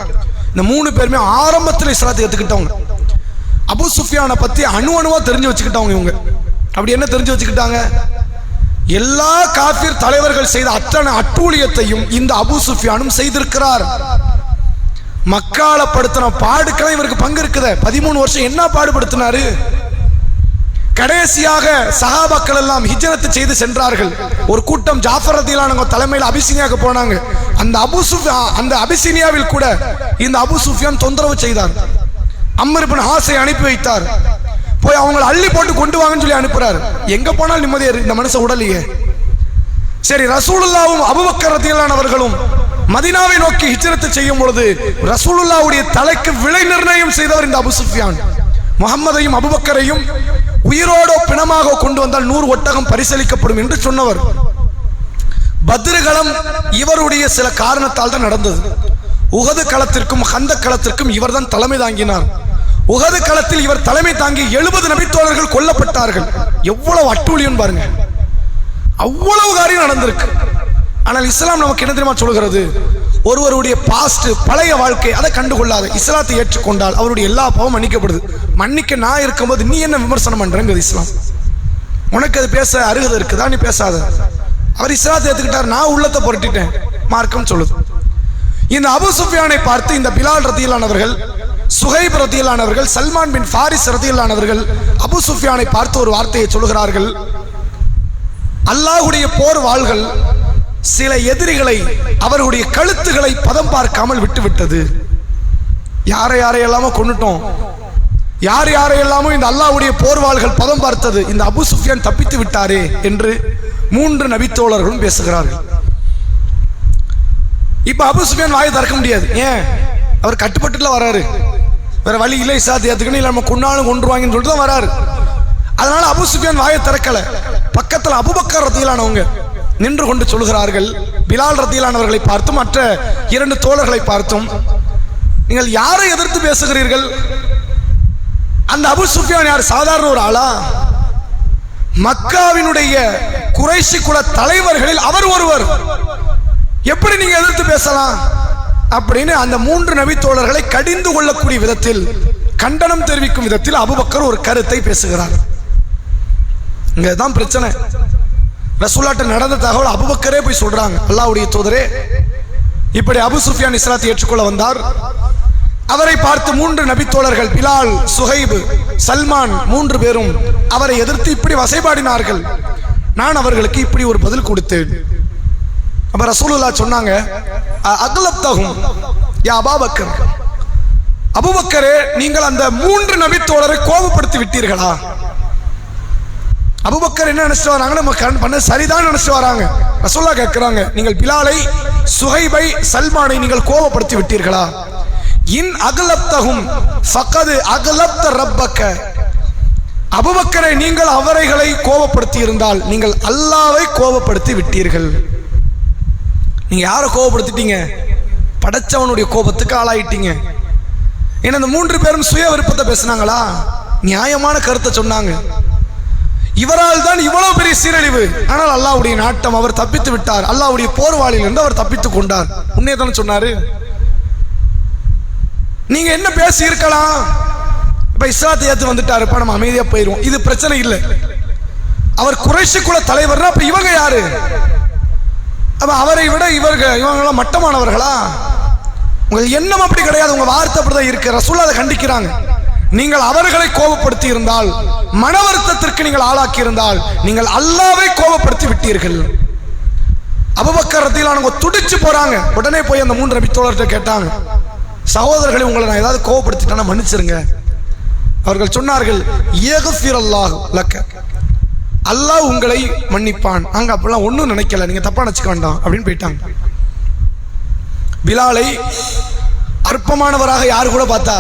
இந்த மூணு பேருமே ஆரம்பத்தில் இஸ்லாத்தை ஏற்றுக்கிட்டவங்க. அபூ சுஃபியானை பத்தி அணுவா தெரிஞ்சு வச்சுக்கிட்டவங்க இவங்க. அப்படி என்ன தெரிஞ்சு வச்சுக்கிட்டாங்க? எல்லா காஃபிர் தலைவர்கள் செய்த அத்தனை அட்டூழியத்தையும் இந்த அபூ சுஃபியானும் செய்திருக்கிறார். மக்கால படுத்தின பாடுக்கெல்லாம் இவருக்கு பங்கு இருக்குது. 13 வருஷம் என்ன பாடுபடுத்தினாரு? கடைசியாக சஹாபாக்கள் எல்லாம் ஹிஜ்ரத் செய்து சென்றார்கள். ஒரு கூட்டம் ஜாஃபர் ரலியல்லாஹு அன்ஹு தலைமையில் அபிசீனியாவுக்கு போனாங்க. அந்த அபிசீனியாவில் கூட இந்த அபூ சுஃபியான் தொந்தரவு செய்தார். அம்ர் இப்னு ஆஸை அனுப்பி வைத்தார். போய் அவங்களை அள்ளி போட்டு கொண்டு வாங்கன்னு சொல்லி அனுப்புறாரு. எங்க போனாலும் நிம்மதியா இந்த மனுஷன் உடலையே. சரி, ரசூலுல்லாஹ்வும் அபூபக்கர் ரலியல்லாஹு அன்ஹு அவர்களும் மதீனாவை நோக்கி ஹிஜ்ரத் செய்யும் பொழுது ரசூலுல்லாஹ்வுடைய தலைக்கு விலை நிர்ணயம் செய்தவர் இந்த அபூ சுஃபியான். முஹம்மதையும் அபூபக்கரையும் உயிரோடு பிணமாக கொண்டு வந்தால் 100 ஒட்டகம் பரிசளிக்கப்படும் என்று சொன்னவர். பத்ருகளம் இவருடைய சில காரணத்தால் தான் நடந்தது. உஹது களத்திற்கும் ஹந்த களத்திற்கும் இவர் தான் தலைமை தாங்கினார். உஹது களத்தில் இவர் தலைமை தாங்கி 70 நபித்தோழர்கள் கொல்லப்பட்டார்கள். எவ்வளவு அட்டூழியம் பாருங்க, அவ்வளவு காரியம் நடந்திருக்கு. ஆனால் இஸ்லாம் நமக்கு என்ன தெரியுமா சொல்கிறது? ஒருவருடைய பாஸ்ட், பழைய வாழ்க்கை, அதை கண்டுகொள்ளாத இஸ்லாத்தை ஏற்றுக்கொண்டால் அவருடைய எல்லா பாவம் மன்னிக்கப்படுது. மன்னிக்க நான் இருக்கும்போது நீ என்ன விமர்சனம் பண்றேங்கிறது இஸ்லாம். உனக்கு அது பேச அருகதை இருக்குதா? நீ பேசாத. அவர் இஸ்லாத்தை ஏற்றுக்கிட்டார், நான் உள்ளத்தை புரட்டிட்டேன், மார்க்கம் சொல்லுது. இந்த அபு சுஃபியானை பார்த்து இந்த பிலால் ரதியல்லானவர்கள், சுஹைப் ரதியல்லானவர்கள், சல்மான் பின் ஃபாரிஸ் ரதியல்லானவர்கள் அபு சுஃபியானை பார்த்து ஒரு வார்த்தையை சொல்கிறார்கள். அல்லாஹ்வுடைய போர் வாள்கள் சில எதிரிகளை, அவருடைய கழுத்துகளை பதம் பார்க்காமல் விட்டுவிட்டது. யாரை யாரையெல்லாமோ கொன்னுட்டோம், யார் யாரையெல்லாமோ இந்த அல்லாஹ்வுடைய போர்வாள்கள் பதம் பார்த்தது, இந்த அபு சுஃபியான் தப்பித்து விட்டாரே என்று 3 நபித்தோழர்களும் பேசுகிறார்கள். இப்ப அபு சுஃபியான் வாயை திறக்க முடியாது. ஏன்? அவர் கட்டுப்பட்டுல வராரு, வேற வழி இல்லை, இஸ்லாத்தை ஏத்துக்கணும், இல்ல நம்ம கொன்னாலும் கொன்றுவாங்கன்னு சொல்லிட்டு தான் வராரு. அதனால அபு சுஃபியான் வாயை திறக்கல. பக்கத்தில் அபூபக்கர் ரதியல்லானவங்க நின்று கொண்டு சொல்கிறார்கள், பிலால் ரதியல்லானவர்களை பார்த்தும் மற்ற 2 தோழர்களை பார்த்தும், நீங்கள் யாரை எதிர்த்து பேசுகிறீர்கள்? அந்த அபு சுஃபியான் யார்? சாதாரண ஒரு ஆளா? மக்காவினுடைய குறைஷி குல தலைவர்களில் அவர் ஒருவர். எப்படி நீங்க எதிர்த்து பேசலாம் அப்படின்னு அந்த 3 நபித்தோழர்களை கடிந்து கொள்ளக்கூடிய விதத்தில், கண்டனம் தெரிவிக்கும் விதத்தில் அபூபக்கர் ஒரு கருத்தை பேசுகிறார். இங்கதான் பிரச்சனை. ரசூலுல்லாஹ்ட்ட நடந்த தகவல் அபூபக்கரே போய் சொல்றாங்க, அல்லாஹ்வுடைய தூதரே இப்படி அபு சுஃபியான் இஸ்லாத்தை ஏற்றுக்கொள்ள வந்தார். அவரை பார்த்து 3 நபித்தோழர்கள், பிலால், சுஹைப், சல்மான் 3 பேரும் அவரை எதிர்த்து இப்படி வசைபாடினார்கள். நான் அவர்களுக்கு இப்படி ஒரு பதில் கொடுத்தேன். அப்ப ரசூலுல்லாஹ் சொன்னாங்க, அக்லப்தஹும் யா அபூபக்கர், அபூபக்கரே நீங்கள் அந்த 3 நபித்தோழரை கோபப்படுத்தி விட்டீர்களா? அபூபக்கர் என்ன நினைச்சிட்டு வராங்க? நம்ம பண்ண சரிதான் நினைச்சிட்டு வராங்க. ரசூலுல்லாஹ் கேட்கிறாங்க, நீங்கள் பிலாலை, சுஹைபை, சல்மானை நீங்கள் கோபப்படுத்தி விட்டீர்களா? இன் அகலப்தஹும் ஃபகத் அகலப்த ரப்பக்க, அபூபக்கரை நீங்கள் அவர்களை கோபப்படுத்தி இருந்தால் நீங்கள் அல்லாஹ்வை கோபப்படுத்தி விட்டீர்கள். நீங்க யாரை கோபப்படுத்திட்டீங்க? படைச்சவனுடைய கோபத்துக்கு ஆளாயிட்டீங்க. ஏன்னா இந்த 3 பேரும் சுய விருப்பத்தை பேசினாங்களா? நியாயமான கருத்தை சொன்னாங்க. இவரால் தான் இவ்வளவு பெரிய சீரழிவு. ஆனால் அல்லாஹ்வுடைய நாட்டம், அவர் தப்பித்து விட்டார். அல்லாஹ்வுடைய போர்வாளில் இருந்து அவர் தப்பித்துக் கொண்டார். உண்மையை தானே சொன்னாரு. நீங்க என்ன பேசி இருக்கலாம்? இப்ப இஸ்லாத்தை ஏத்து வந்துட்டாரு, இப்ப நம்ம அமைதியா போயிருவோம், இது பிரச்சனை இல்லை. அவர் குறைஷி குல தலைவர், அப்ப இவங்க யாரு? அப்ப அவரை விட இவங்க மட்டமானவர்களா? உங்கள் எண்ணம் அப்படி கிடையாது, உங்க வார்த்தை அப்படிதான் இருக்கு. ரசூலுல்லாஹ் அதை கண்டிக்கிறாங்க. நீங்கள் அவர்களை கோபப்படுத்தி இருந்தால், மன வருத்தத்திற்கு நீங்கள் ஆளாக்கி இருந்தால், நீங்கள் அல்லாஹ்வை கோபப்படுத்தி விட்டீர்கள். அபூபக்கர் ரதியல்லாஹு துடிச்சு போறாங்க. உடனே போய் அந்த 3 நபித்தோழர்கிட்ட கேட்டாங்க, சகோதரர்களை உங்களை நான் ஏதாவது கோபப்படுத்திட்டேன்னா மன்னிச்சிருங்க. அவர்கள் சொன்னார்கள், யக்ஃபிரல்லாஹு லக்க, அல்லாஹ் உங்களை மன்னிப்பான். அங்க அப்படிலாம் ஒன்றும் நினைக்கல, நீங்க தப்பா நினைச்சுக்க வேண்டாம் அப்படின்னு போயிட்டாங்க. பிலாலை அற்பமானவராக யாரு கூட பார்த்தா?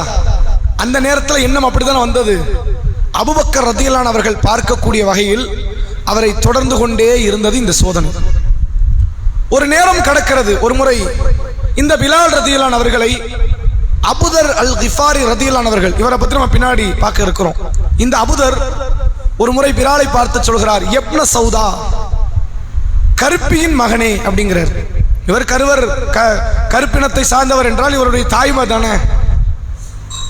அந்த நேரத்தில் எண்ணம் அப்படித்தான் வந்தது. அபூபக்கர் ரதியல்லாஹு அவர்கள் பார்க்கக்கூடிய வகையில் அவரை தொடர்ந்து கொண்டே இருந்தது இந்த சோதனை. ஒரு நேரம் கடக்கிறது. ஒரு முறை இந்த பிலால் ரதியல்லாஹு அவர்களை அபுதர் அல் கிஃபாரி ரதியல்லாஹு அவர்கள், இவரை பற்றி நம்ம பின்னாடி பார்க்க இருக்கிறோம். இந்த அபுதர் ஒரு முறை பிலாலை பார்த்து சொல்கிறார், இப்ன சௌதா, கருப்பியின் மகனே அப்படிங்கிறார். இவர் கருப்பினத்தை சார்ந்தவர் என்றால் இவருடைய தாய்மை தானே.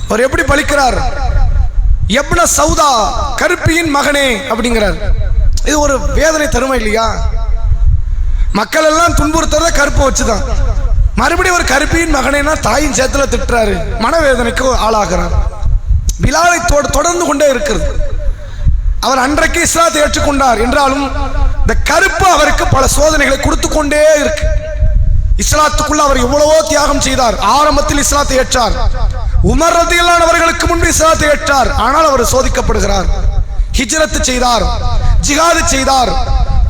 அவர் எப்படி பலிக்கிறார்? இப்ன சௌதா, கருப்பியின் மகனே அப்படிங்கிறார். இது ஒரு வேதனை தருமை இல்லையா? மக்கள் எல்லாம் துன்புறுத்துறத கருப்பை வச்சுதான். மறுபடியும் ஒரு கருப்பியின் மகனேனா தாயின் சேத்துல திட்டுறாரு, மனவேதனைக்கு ஆளாகிறார். பிலாலை தொடர்ந்து கொண்டே இருக்கிறது. அவர் அன்றைக்கு இஸ்லாத்தை ஏற்றுக்கொண்டார் என்றாலும் இந்த கருப்பு அவருக்கு பல சோதனைகளை கொடுத்து கொண்டே இருக்கு. இஸ்லாத்துக்குள்ள அவர் எவ்வளவோ தியாகம் செய்தார். ஆரம்பத்தில் இஸ்லாத்தை ஏற்றார். உமர் ரலியல்லாஹு அவர்களுக்கு முன்பு இஸ்லாத்தை ஏற்றார். ஆனால் அவர் சோதிக்கப்படுகிறார். ஹிஜ்ரத் செய்தார், ஜிஹாது செய்தார்,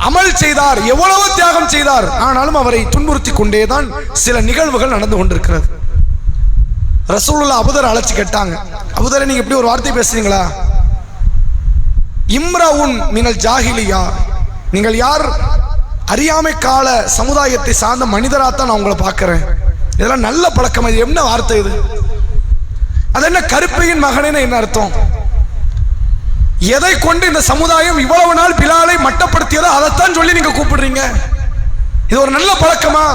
அமல் செய்தார், எவ்வளவோ தியாகம் செய்தார். ஆனாலும் அவரை துன்புறுத்தி கொண்டேதான் சில நிகழ்வுகள் நடந்து கொண்டிருக்கிறது. ரசூலுல்லாஹ் அபூதர் அழைச்சு கேட்டாங்க, அபூதரே நீங்க இப்படி ஒரு வார்த்தை பேசுறீங்களா? இம்ரவுன் மினல் ஜாஹிலியா, நீங்கள் யார்? அறியாமை கால சமுதாயத்தை சார்ந்த மனிதராகத்தான் நான் உங்களை பார்க்கிறேன். இதெல்லாம் நல்ல பழக்கம். இது என்ன வார்த்தை? இது அது என்ன? கருப்பையின் மகனேன்னு என்ன அர்த்தம்? எதை கொண்டு இந்த சமுதாயம் இவ்வளவு நாள் பிலாலை மட்டப்படுத்தியதோ அதைத்தான் சொல்லி நீங்க கூப்பிடுறீங்க. இது ஒரு நல்ல பழக்கமா?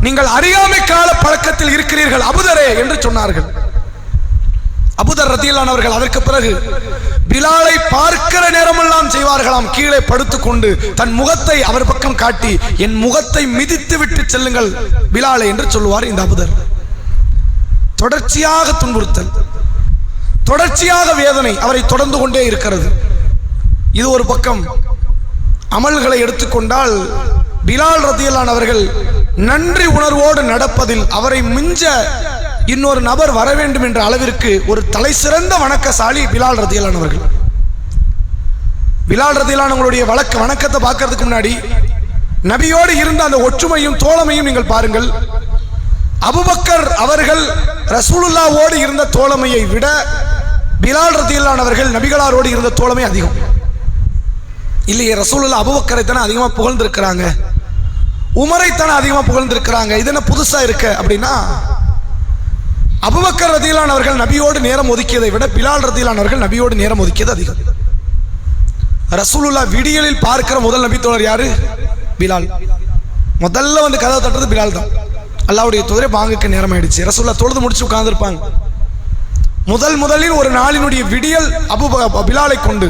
நீங்கள் அறியாமை கால பழக்கத்தில் இருக்கிறீர்கள் அபுதரே என்று சொன்னார்கள். அபூதர் ரதியல்லாஹு அவர்கள் அதற்கு பிறகு பிலாலை பார்க்கிற நேரமெல்லாம் செய்வார்களாம், கீழே படுத்துக்கொண்டு தன் முகத்தை அவர் பக்கம் காட்டி, என் முகத்தை மிதித்து விட்டு செல்லுங்கள் பிலாலை என்று சொல்லுவார் இந்த அபூதர். தொடர்ச்சியாக துன்புறுத்தல், தொடர்ச்சியாக வேதனை அவரை தொடர்ந்து கொண்டே இருக்கிறது. இது ஒரு பக்கம். அமல்களை எடுத்துக்கொண்டால் பிலால் ரதியல்லாஹு அவர்கள் நன்றி உணர்வோடு நடப்பதில் அவரை மிஞ்ச இன்னொரு நபர் வர வேண்டும் என்ற அளவிற்கு ஒரு தலை சிறந்த வணக்கசாலி பிலால் ரதியல்லாஹு அவர்கள். பிலால் ரதியல்லாஹு அவர்களுடைய வணக்கத்தை பார்க்கறதுக்கு முன்னாடி நபியோடு இருந்த அந்த ஒற்றுமையும் தோழமையும் நீங்கள் பாருங்கள். அபூபக்கர் அவர்கள் ரசூலுல்லாஹ்வோடு இருந்த தோழமையை விட பிலால் ரதியல்லாஹு அவர்கள் நபிகளாரோடு இருந்த தோழமை அதிகம். இல்லையே, ரசூலுல்லாஹ் அபூபக்கரை தானே அதிகமாக புகழ்ந்திருக்கிறாங்க, உமரை தானே அதிகமாக புகழ்ந்திருக்கிறாங்க. இது என்ன புதுசா இருக்கு அப்படின்னா, அபூபக்கர் ரதியல்லாஹு அவர்கள் நபியோடு நேரம் ஒதுக்கியதை விட பிலால் ரதியல்லாஹு அவர்கள் நபியோடு நேரம் ஒதுக்கியது அதிகம். ரசூலுல்லாஹ் விடியலில் பார்க்கிற முதல் நபி தோழர் யாரு? பிலால். முதல்ல வந்து கதவை தட்டுறது பிலால் தான். அல்லாஹ்வுடைய தூதரே பாங்குக்கு நேரம் ஆயிடுச்சு. ரசூலுல்லாஹ் தொழுது முடிச்சு உட்கார்ந்திருப்பாங்க. முதலில் ஒரு நாளினுடைய விடியல் பிலாலை கொண்டு,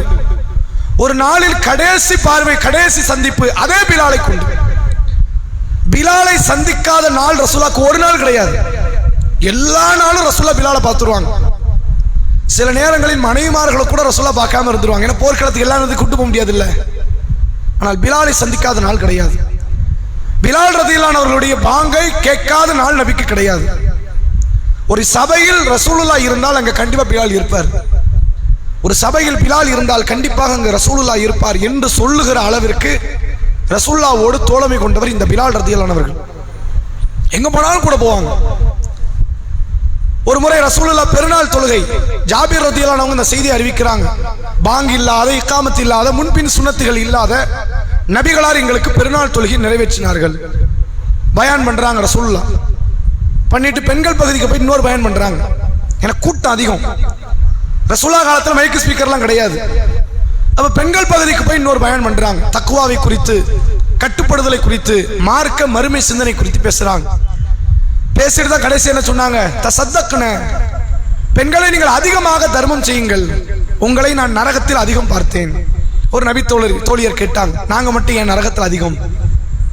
ஒரு நாளில் கடைசி பார்வை, கடைசி சந்திப்பு அதே பிலாலை கொண்டு. பிலாலை சந்திக்காத நாள் ரசூலுல்லாஹ்க்கு ஒரு நாள் கிடையாது. எல்லா நாளும் ரசூலுல்லாஹ் பிலாலை பார்த்துருவாங்க. சில நேரங்களில் மனைவிமார்களை கூட ரசூலுல்லாஹ் பார்க்காம இருந்துருவாங்க. ஏன்னா போர்க்களத்துக்கு எல்லாம் கூட்டு போக முடியாது இல்ல. ஆனால் பிலாலை சந்திக்காத நாள் கிடையாது. பிலால் ரதியல்லாஹு அவர்களுடைய பாங்கை கேட்காத நாள் நபிக்கு கிடையாது. ஒரு சபையில் ரசூலுல்லாஹ் இருந்தால் அங்க கண்டிப்பா பிலால் இருப்பார். ஒரு சபையில் பிலால் இருந்தால் கண்டிப்பாக அங்க ரசூலுல்லாஹ் இருப்பார் என்று சொல்லுகிற அளவிற்கு ரசூலுல்லாஹ்வோடு தோழமை கொண்டவர் இந்த பிலால் ரதியல்லாஹு அவர்கள். எங்க போனாலும் கூட போவாங்க. ஒரு முறை ரசூலுல்லாஹ் பெருநாள் தொழுகை, ஜாபிர் ரதியல்லாஹு அன்ஹு இந்த செய்தியை அறிவிக்கிறாங்க. பாங்கு இல்லாத, இக்காமத் இல்லாத, முன்பின் சுன்னத்துகள் இல்லாத நபிகளார் எங்களுக்கு பெருநாள் தொழுகை நிறைவேற்றினார்கள். பயான் பண்றாங்க ரசூலுல்லாஹ். பண்ணிட்டு பெண்கள் பகுதிக்கு போய் இன்னொரு பயான் பண்றாங்க. எனக்கு கூட்டம் அதிகம். ரசூலுல்லாஹ் காலத்துல மைக் ஸ்பீக்கர்லாம் கிடையாது. அப்ப பெண்கள் பகுதிக்கு போய் இன்னொரு பயான் பண்றாங்க. தக்வாவை குறித்து, கட்டுப்படுதலை குறித்து, மார்க்க மறுமை சிந்தனை குறித்து பேசுறாங்க. பேசிட்டு தான் கடைசி என்ன சொன்னாங்க? தசத்தக்குன, பெண்களை நீங்கள் அதிகமாக தர்மம் செய்யுங்கள், உங்களை நான் நரகத்தில் அதிகம் பார்த்தேன். ஒரு நபி தோழியர் கேட்டாங்க, நாங்க மட்டும் ஏன் நரகத்தில் அதிகம்?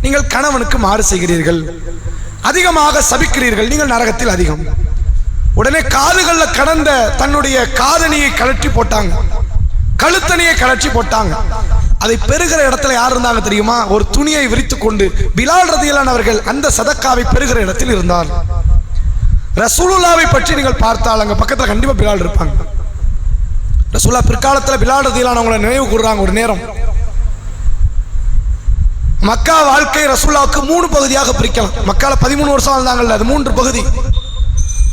நீங்கள் கணவனுக்கு மாறு செய்கிறீர்கள், அதிகமாக சபிக்கிறீர்கள், நீங்கள் நரகத்தில் அதிகம். உடனே காதுகள்ல கடந்த தன்னுடைய காதணியை கழற்றி போட்டாங்க, கழுத்தணியை கழற்றி போட்டாங்க. அதை பெறுகிற இடத்துல யார் இருந்தாங்க தெரியுமா? ஒரு துணியை விரித்து கொண்டு பிலால் ரதியல்லாஹு அவர்கள் அந்த சதக்காவை பெறுகிற இடத்தில் இருந்தார். ரசூலுல்லாஹ்வை பற்றி நீங்கள் பார்த்தால் அங்க பக்கத்துல கண்டிப்பா பிலால் இருப்பாங்க. ரசூலுல்லாஹ் பிற்காலத்துல பிலால் ரதியல்லாஹு அவங்களை நினைவு கூறுறாங்க. ஒரு நேரம் மக்கா வாழ்க்கை ரசூலுல்லாஹ்வுக்கு 3 பகுதியாக பிரிக்கலாம். மக்கால 13 வருஷம் வாழ்ந்தாங்கல்ல, அது 3 பகுதி.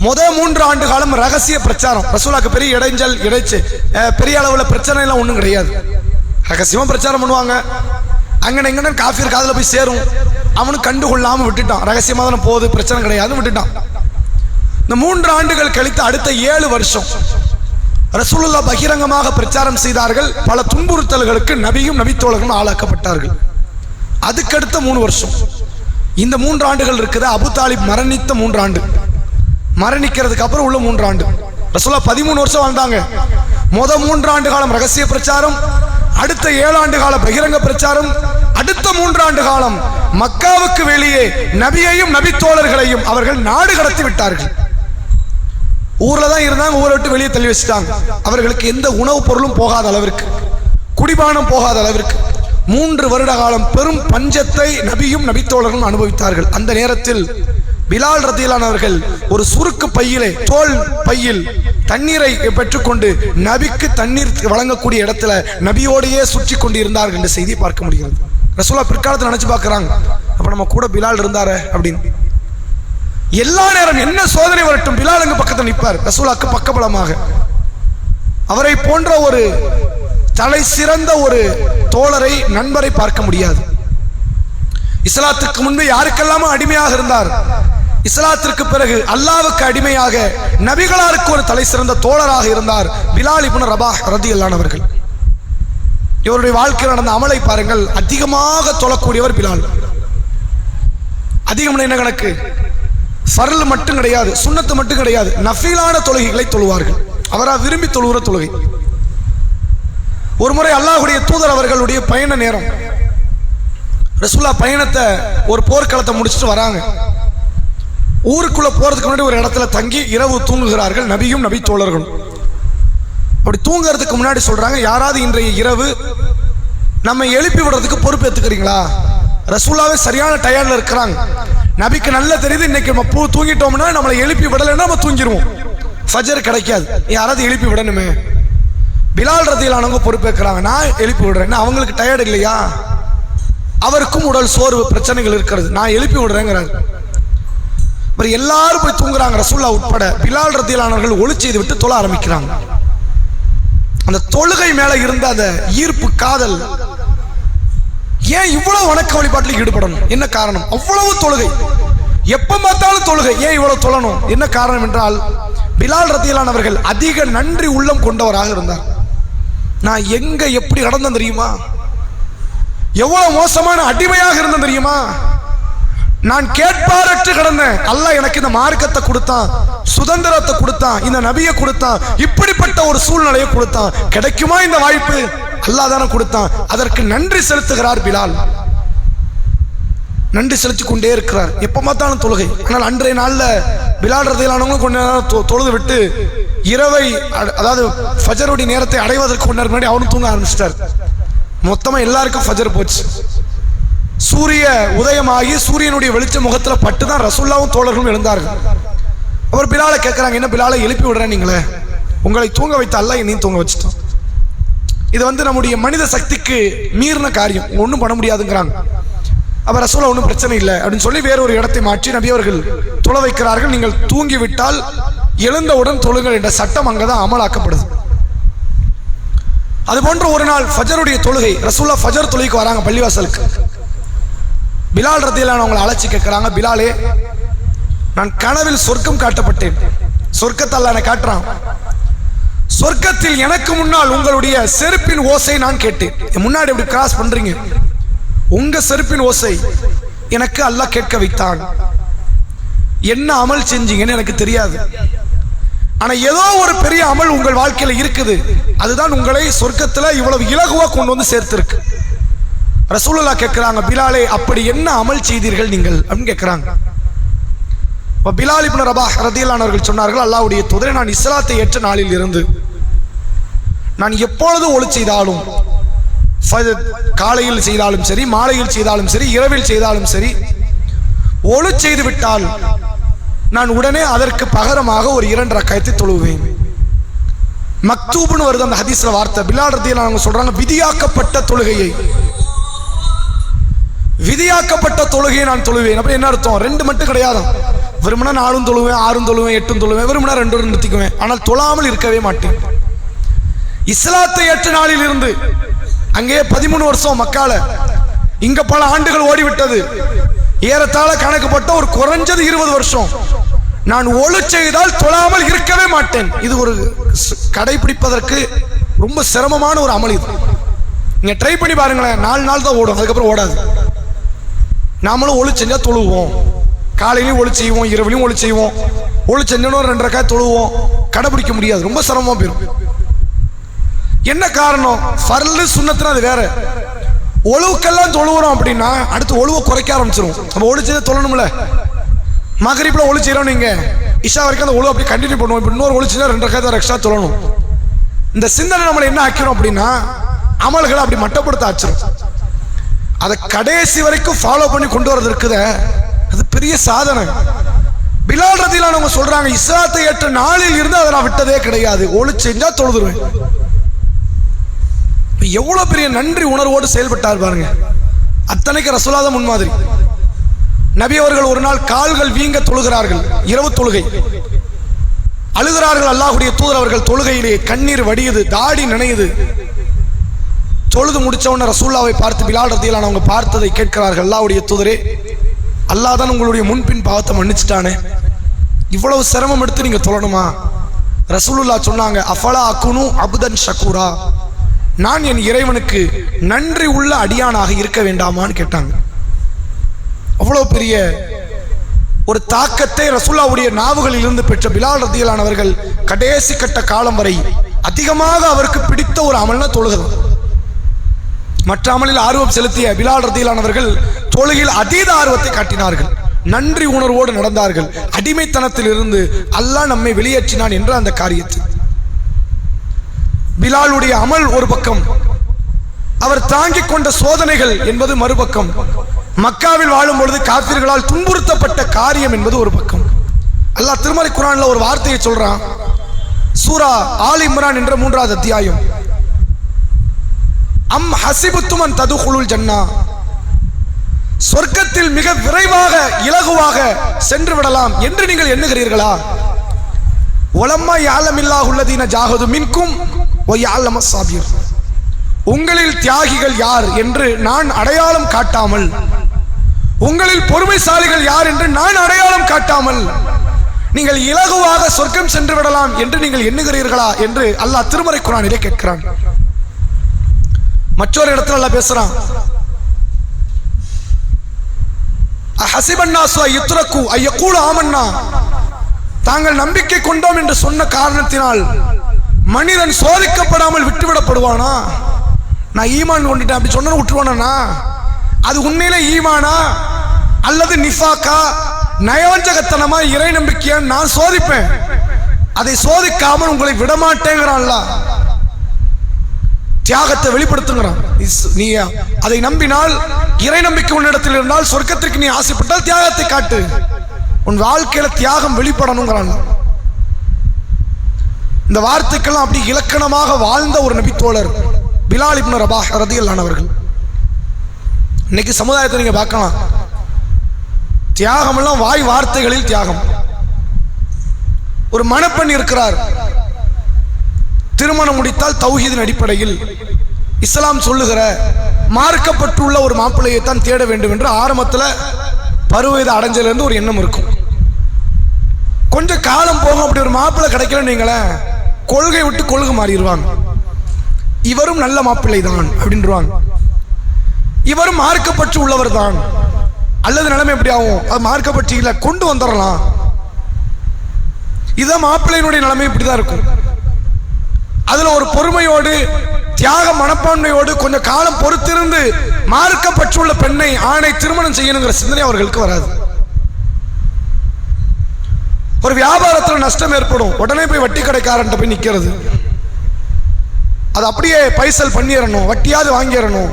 முதல் 3 ஆண்டு காலம் ரகசிய பிரச்சாரம். ரசூலுல்லாஹ்க்கு பெரிய பெரிய அளவுல பிரச்சனை எல்லாம் ஒண்ணும் கிடையாது. ரகசியமா பிரச்சாரம் பண்ணுவாங்க. அங்கன எங்கன்னு காஃபிர் காதுல போய் சேரும். அவனும் கண்டுகொள்ளாம விட்டுட்டான். ரகசியமா தானே போகுது, பிரச்சனை கிடையாது, விட்டுட்டான். இந்த 3 ஆண்டுகள் கழித்து அடுத்த 7 வருஷம் ரசூலுல்லாஹ் பகிரங்கமாக பிரச்சாரம் செய்தார்கள். பல துன்புறுத்தல்களுக்கு நபியும் நபித்தோழர்களும் ஆளாக்கப்பட்டார்கள். அதுக்கடுத்த 3 வருஷம், இந்த 3 ஆண்டுகள் இருக்குது. அபு தாலிப் மரணித்த 3 ஆண்டு, மரணிக்கிறதுக்கு அப்புறம் உள்ள 3 ஆண்டு. ரசூலுல்லாஹ் 13 வருஷம் வாழ்ந்தாங்க. முதல் 3 ஆண்டு காலம் ரகசிய பிரச்சாரம், அடுத்த 7 ஆண்டு கால பகிரங்க பிரச்சாரம், அடுத்த 3 ஆண்டு காலம் மக்காவுக்கு வெளியே நபியையும் நபித்தோழர்களையும் அவர்கள் நாடு கடத்தி விட்டார்கள். ஊர்ல தான் இருந்தாங்க, ஊரை விட்டு வெளியே தள்ளி வச்சுட்டாங்க. அவர்களுக்கு எந்த உணவுப் பொருளும் போகாத அளவிற்கு, குடிபானம் போகாத அளவிற்கு 3 வருட காலம் பெரும் பஞ்சத்தை நபியும் நபித்தோழர்களும் அனுபவித்தார்கள். அந்த நேரத்தில் பிலால் ரதியல்லாஹு அவர்கள் ஒரு சுருக்கு பையிலே, தோல் பையில் தண்ணீரை பெற்றுக்கொண்டு நபிக்கு தண்ணீர் வழங்கக்கூடிய இடத்துல நபியோடையே சுற்றி கொண்டு இருந்தார்கள் என்ற செய்தியை பார்க்க முடிகிறது. ரசூலுல்லாஹ் பிற்காலத்தில் நினைச்சு பார்க்கிறாங்க, அப்ப நம்ம கூட பிலால் இருந்தாரு அப்படின்னு. எல்லா நேரம் என்ன சோதனை வரட்டும் பிலால் அங்க பக்கத்தில் நிற்பார். ரசூலுல்லாஹ்க்கு பக்கபலமாக. அவரை போன்ற ஒரு தலை சிறந்த ஒரு தோழரை, நண்பரை பார்க்க முடியாது. இஸ்லாத்துக்கு முன்பு யாருக்கெல்லாமோ அடிமையாக இருந்தார். இஸ்லாத்திற்கு பிறகு அல்லாஹ்வுக்கு அடிமையாக நபிகளாருக்கு ஒரு தலை சிறந்த தோழராக இருந்தார் பிலால் இப்னு ரபாஹ் ரலியல்லாஹு அவர்கள். இவருடைய வாழ்க்கையில் நடந்த அமலை பாருங்கள். அதிகமாக தொழக்கூடியவர் பிலால். அதிகம் என்ன கணக்கு? ஃபர்ல் மட்டும் கிடையாது, சுன்னத்து மட்டும் கிடையாது, நஃபிலான தொழுகைகளை தொழுவார்கள். அவரா விரும்பி தொழுகிற தொழுகை. ஒரு முறை அல்லாஹ்வுடைய தூதர் அவர்களுடைய பயண நேரம், ரசூலுல்லாஹ் பயணத்தை ஒரு போர்க்களத்தை முடிச்சுட்டு வராங்க. ஊருக்குள்ள போறதுக்கு முன்னாடி ஒரு இடத்துல தங்கி இரவு தூங்குகிறார்கள் நபியும் நபி தோழர்களும். அப்படி தூங்குறதுக்கு முன்னாடி சொல்றாங்க, யாராவது இன்றைய இரவு நம்ம எழுப்பி விடுறதுக்கு பொறுப்பு எடுத்துக்கிறீங்களா? ரசூலுல்லாஹ்வே சரியான டயர்ட்ல இருக்கிறாங்க. நபிக்கு நல்லா தெரியுது, இன்னைக்கு நம்ம தூங்கிட்டோம்னா நம்மளை எழுப்பி விடலைன்னா நம்ம தூங்கிடுவோம், ஃபஜர் கிடைக்காது, யாராவது எழுப்பி விடணுமே. பிலால் ரலியல்லாஹு பொறுப்பேற்கிறாங்க, நான் எழுப்பி விடுறேன். அவங்களுக்கு டயர்டு இல்லையா? அவருக்கும் உடல் சோர்வு பிரச்சனைகள் இருக்கிறது, நான் எழுப்பி விடுறேங்கிறாரு. எல்லாரும் போய் தூங்குறாங்க, ரசூலுல்லாஹ் உட்பட. பிலால் ரலியல்லாஹு அவர்கள் ஒளி செய்து விட்டு தொழ ஆரம்பிக்கிறாங்க. அந்த தொழுகை மேல இருந்த அந்த ஈர்ப்பு, காதல். ஏன் இவ்வளவு வணக்க வழிபாட்டில் ஈடுபடணும்? என்ன காரணம்? அவ்வளவு தொழுகை, எப்ப பார்த்தாலும் தொழுகை. ஏன் இவ்வளவு தொழணும்? என்ன காரணம் என்றால், பிலால் ரலியல்லாஹு அவர்கள் அதிக நன்றி உள்ளம் கொண்டவராக இருந்தார். நான் எங்க எப்படி கடந்தேன் தெரியுமா? எவ்வளவு மோசமான அடிமையாக இருந்தேன் தெரியுமா? நான் கேட்பாரற்று கிடந்தேன். அல்லாஹ் எனக்கு இந்த மார்க்கத்தை கொடுத்தான், சுதந்திரத்தை கொடுத்தான், இந்த நபியை கொடுத்தான், இப்படிப்பட்ட ஒரு சூழ்நிலையை கொடுத்தான். கிடைக்குமா இந்த வாய்ப்பு? அல்லாஹ் தானே கொடுத்தான். அதற்கு நன்றி செலுத்துகிறார் பிலால். நன்றி செலுத்திக் கொண்டே இருக்கிறார், எப்ப பார்த்தாலும் தொழுகை. ஆனால் அன்றைய நாள்ல பிலால் ரலியல்லாஹு கொஞ்ச நேரம் தொழுது விட்டு இரவை, அதாவது ஃபஜருடைய நேரத்தை அடைவதற்கு முன்னாடி அவனும் தூங்க ஆரம்பிச்சிட்டார். மொத்தமா எல்லாருக்கும் ஃபஜர் போச்சு. சூரிய உதயமாகி சூரியனுடைய வெளிச்ச முகத்துல பட்டுதான் ரசூலுல்லாஹ்வும் தோழர்களும் எழுந்தார்கள். அவர் பிலாலை கேட்கிறாங்க, என்ன பிலாலை எழுப்பி விடுறேன், நீங்களே உங்களை தூங்க வைத்த அல்லாஹ் என்னையும் தூங்க வச்சுட்டான். இது நம்முடைய மனித சக்திக்கு மீறின காரியம், ஒன்றும் பண்ண முடியாதுங்கிறாங்க. அவர் ரசூலுல்லாஹ் ஒன்றும் பிரச்சனை இல்லை அப்படின்னு சொல்லி வேறொரு இடத்தை மாற்றி நபி அவர்கள் தொழ வைக்கிறார்கள். நீங்கள் தூங்கிவிட்டால் எழுந்தவுடன் தொழுங்கள் என்ற சட்டம் அங்கதான் அமலாக்கப்படுது. அது போன்ற ஒரு நாள் ஃபஜருடைய தொழுகை, ரசூலுல்லாஹ் ஃபஜர் தொழுகைக்கு வராங்க பள்ளிவாசலுக்கு. பிலால் ரலியல்லாஹு அவங்களை அழைச்சி கேட்கிறாங்க, பிலாலே, நான் கனவில் சொர்க்கம் காட்டப்பட்டேன். சொர்க்கத்தை அல்லாஹ் எனக்கு காட்டுறான். சொர்க்கத்தில் எனக்கு முன்னால் உங்களுடைய செருப்பின் ஓசை நான் கேட்டேன். முன்னாடி எப்படி கிராஸ் பண்றீங்க, உங்க செருப்பின் ஓசை எனக்கு அல்லாஹ் கேட்க வைத்தான். என்ன அமல் செஞ்சீங்கன்னு எனக்கு தெரியாது, ஆனா ஏதோ ஒரு பெரிய அமல் உங்கள் வாழ்க்கையில இருக்குது, அதுதான் உங்களை சொர்க்கத்துல இவ்வளவு இலகுவா கொண்டு வந்து சேர்த்திருக்கு. ரசூலுல்லாஹ் கேட்கிறாங்க, பிலாலே, அப்படி என்ன அமல் செய்தீர்கள் நீங்கள் அப்படின்னு கேட்கிறாங்க. பிலால் இப்னு ரபாஹ் ரலியல்லாஹு அவர்கள் சொன்னார்கள், அல்லாஹ்வுடைய தூதரே, நான் இஸ்லாத்தை ஏற்ற நாளில் இருந்து நான் எப்பொழுது ஒளி செய்தாலும், காலையில் செய்தாலும் சரி, மாலையில் செய்தாலும் சரி, இரவில் செய்தாலும் சரி, ஒளி செய்து விட்டால் நான் உடனே அதற்கு பகரமாக ஒரு 2 ரக்காயத்தை தொழுவேன். மக்தூப்னு வருது அந்த ஹதீஸ்ல வார்த்தை. பிலால் ரலியல்லாஹு அவங்க சொல்றாங்க, விதியாக்கப்பட்ட தொழுகையை, விதியாக்கப்பட்ட தொழுகையை நான் தொழுவேன். அப்ப என்ன அர்த்தம்? 2 மட்டும் கிடையாது, விரும்பினா 4 தொழுவேன், 6 தொழுவேன், 8 தொழுவேன், விரும்பினா 2 நிறுத்திக்குவேன், ஆனால் தொழாமல் இருக்கவே மாட்டேன். இஸ்லாத்தை ஏற்ற நாளில் இருந்து அங்கே 13 வருஷம் மக்கால, இங்க பல ஆண்டுகள் ஓடிவிட்டது, ஏறத்தாழ கணக்குப்பட்ட ஒரு குறைஞ்சது 20 வருஷம் நான் ஒளி செய்தால் தொழாமல் இருக்கவே மாட்டேன். இது ஒரு கடைபிடிப்பதற்கு ரொம்ப சிரமமான ஒரு அமல். இது நீங்க ட்ரை பண்ணி பாருங்களேன், 4 நாள் தான் ஓடும், அதுக்கப்புறம் ஓடாது. நாமளும் ஒளி செஞ்சா தொழுவோம், காலையிலையும் ஒளி செய்வோம், இரவுலையும் ஒளி செய்வோம், ஒளி செஞ்சோம் 2 ரக்காத் தொழுவோம், கடைபிடிக்க முடியாது, ரொம்ப சிரமமா போயிடும். என்ன காரணம்? ஃபர்லு சுன்னத்துனா அது வேற. ஒழுவுக்கெல்லாம் தொழுகிறோம் அப்படின்னா அடுத்து ஒழுவை குறைக்க ஆரம்பிச்சிடும். நம்ம ஒளி செய்ய தொழணும்ல, மகரிப்ல ஒளி செய்யறோம், நீங்க இஷா வரைக்கும் அந்த ஒழு அப்படியே கண்டினியூ பண்ணுவோம். இப்போ இன்னொரு ஒளி செஞ்சா 2 ரக்காத் எக்ஸ்ட்ரா தொழணும். இந்த சிந்தனை நம்மளை என்ன ஆக்கிறோம் அப்படின்னா அமல்களை அப்படி மட்டப்படுத்த ஆச்சிரும். அதை கடைசி வரைக்கும் ஃபாலோ பண்ணி கொண்டு வரது இருக்குத, அது பெரிய சாதனை. பிலால் ரலியல்லாஹு அவங்க சொல்றாங்க, இஸ்லாத்தை ஏற்ற நாளில் இருந்து அதை நான் விட்டதே கிடையாது, ஒளி செஞ்சா தொழுதுருவேன். எவ்வளவு பெரிய நன்றி உணர்வோடு செயல்பட்டார் பாருங்க. அத்தனைக்கு ரசூலுல்லாஹ் தான் முன்மாதிரி. நபி அவர்கள் ஒரு நாள் கால்கள் வீங்க தொழுகிறார்கள், இரவு தொழுகை, அழுகிறார்கள். அல்லாஹ்வுடைய தூதர் அவர்கள் தொழுகையிலே கண்ணீர் வடியுது, தாடி நனையுது. தொழுது முடிச்சவன ரசூல்லாவை பார்த்து பிலால் ரதியல்லாஹு அவங்க பார்த்ததை கேட்கிறார்கள், அல்லாஹ்வுடைய தூதரே, அல்லாஹ் தான் உங்களுடைய முன்பின் பாவத்தை மன்னிச்சிட்டானே, இவ்வளவு சிரமம் எடுத்து நீங்க தொழணுமா? ரசூலுல்லாஹ் சொன்னாங்க, அஃபலா அகுனு அப்தன் ஷக்கூரா, நான் என் இறைவனுக்கு நன்றி உள்ள அடியானாக இருக்க வேண்டாமான்னு கேட்டாங்க. அவ்வளவு பெரிய ஒரு தாக்கத்தை ரசூலுல்லாஹ்வுடைய நாவுகளில் இருந்து பெற்ற பிலால் ரதியல்லாஹு அவர்கள் கடைசி கட்ட காலம் வரை அதிகமாக அவருக்கு பிடித்த ஒரு அமல்னா தொழுகை. மற்ற அமலில் ஆர்வம் செலுத்திய பிலால் ரதியல்லாஹு அவர்கள் தொழுகையில் அதீத ஆர்வத்தை காட்டினார்கள், நன்றி உணர்வோடு நடந்தார்கள். அடிமைத்தனத்தில் இருந்து அல்லாஹ் நம்மை வெளியேற்றினான் என்ற அந்த காரியத்தில் பிலாலுடைய அமல் ஒரு பக்கம், அவர் தாங்கிக் கொண்ட சோதனைகள் என்பது மறுபக்கம், மக்காவில் வாழும் பொழுது காபிர்களால் துன்புறுத்தப்பட்ட காரியம் என்பது ஒரு பக்கம். அல்லாஹ் திருமறை குர்ஆன்ல ஒரு வார்த்தையை சொல்றான், சூரா ஆல் இம்ரான் என்ற 3வது அத்தியாயம், அம் ஹசிபுத்தும் அன் ததுகுலுல் ஜன்னா, சொர்க்கத்தில் மிக விரைவாக இலகுவாக சென்று விடலாம் என்று நீங்கள் எண்ணுகிறீர்களா? ஒலம்மா யாலமில்லாஹு அல்லதீன ஜாஹது மின்கும் வ யாலம ஸாபிர், உங்களில் தியாகிகள் யார் என்று நான் அடையாளம் காட்டாமல், உங்களில் பொறுமைசாலிகள் யார் என்று நான் அடையாளம் காட்டாமல் நீங்கள் இலகுவாக சொர்க்கம் சென்று விடலாம் என்று நீங்கள் எண்ணுகிறீர்களா என்று அல்லாஹ் திருமறை குர்ஆனிலே கேட்கிறான். மற்றொரு இடத்துல அல்லாஹ் பேசுறான், அஹஸிபன்னாஸு அய்யுத்ரகு அய்யகூலு ஆமன்னா, தாங்கள் நம்பிக்கை கொண்டோம் என்று சொன்ன காரணத்தினால் மனிதன் சோதிக்கப்படாமல் விட்டுவிடப்படுவானா? நான் ஈமான் கொண்டுட்டேன் அப்படி சொன்ன விட்டுருவானா? அது உண்மையிலே ஈமானா அல்லது நிஃபாக்கா, நயவஞ்சகத்தனமா, இறை நம்பிக்கையா? நான் சோதிப்பேன், அதை சோதிக்காமல் உங்களை விடமாட்டேங்கிறான்ல. தியாகத்தை வெளிப்படுத்துங்கிறான். நீ அதை நம்பினால், இறை நம்பிக்கை உன்னிடத்தில் இருந்தால், சொர்க்கத்திற்கு நீ ஆசைப்பட்டால் தியாகத்தை காட்டு, உன் வாழ்க்கையில தியாகம் வெளிப்படணுங்கிறான். இந்த வார்த்தைக்கெல்லாம் அப்படி இலக்கணமாக வாழ்ந்த ஒரு நபி தோழர் பிலால் இப்னு ரபாஹ் ரதியல்லாஹு அவர்கள். இன்னைக்கு சமுதாயத்தை நீங்க பார்க்கலாம், தியாகம் எல்லாம் வாய் வார்த்தைகளில் தியாகம். ஒரு மணப்பெண் இருக்கிறார், திருமணம் முடித்தால் தௌஹீதின் அடிப்படையில் இஸ்லாம் சொல்லுகிற மார்க்கப்பட்டுள்ள ஒரு மாப்பிள்ளையை தான் தேட வேண்டும் என்று ஆரம்பத்தில் பருவயது அடைஞ்சலிருந்து ஒரு எண்ணம் இருக்கும். கொஞ்சம் காலம் போகும், அப்படி ஒரு மாப்பிள்ளை கிடைக்கலன்னு நீங்களேன், கொள்கை விட்டு கொள்கை மாறிடுவாங்க. இவரும் நல்ல மாப்பிள்ளை தான் அப்படின்றாங்க, இவரும் மார்க்கப்பற்று உள்ளவர் தான், அல்லது நிலைமை எப்படி ஆகும், அது மார்க்கப்பற்று இல்லை கொண்டு வந்துடலாம். இதான் மாப்பிள்ளையினுடைய நிலைமை இப்படிதான் இருக்கும். அதுல ஒரு பொறுமையோடு தியாக மனப்பான்மையோடு கொஞ்சம் காலம் பொறுத்திருந்து மார்க்கப்பற்றுள்ள பெண்ணை ஆணை திருமணம் செய்யணுங்கிற சிந்தனை அவர்களுக்கு வராது. ஒரு வியாபாரத்தில் நஷ்டம் ஏற்படும், உடனே போய் வட்டி கடைக்காரன் போய் நிக்கிறது, அது அப்படியே பைசல் பண்ணிடணும், வட்டியாவது வாங்கிடணும்.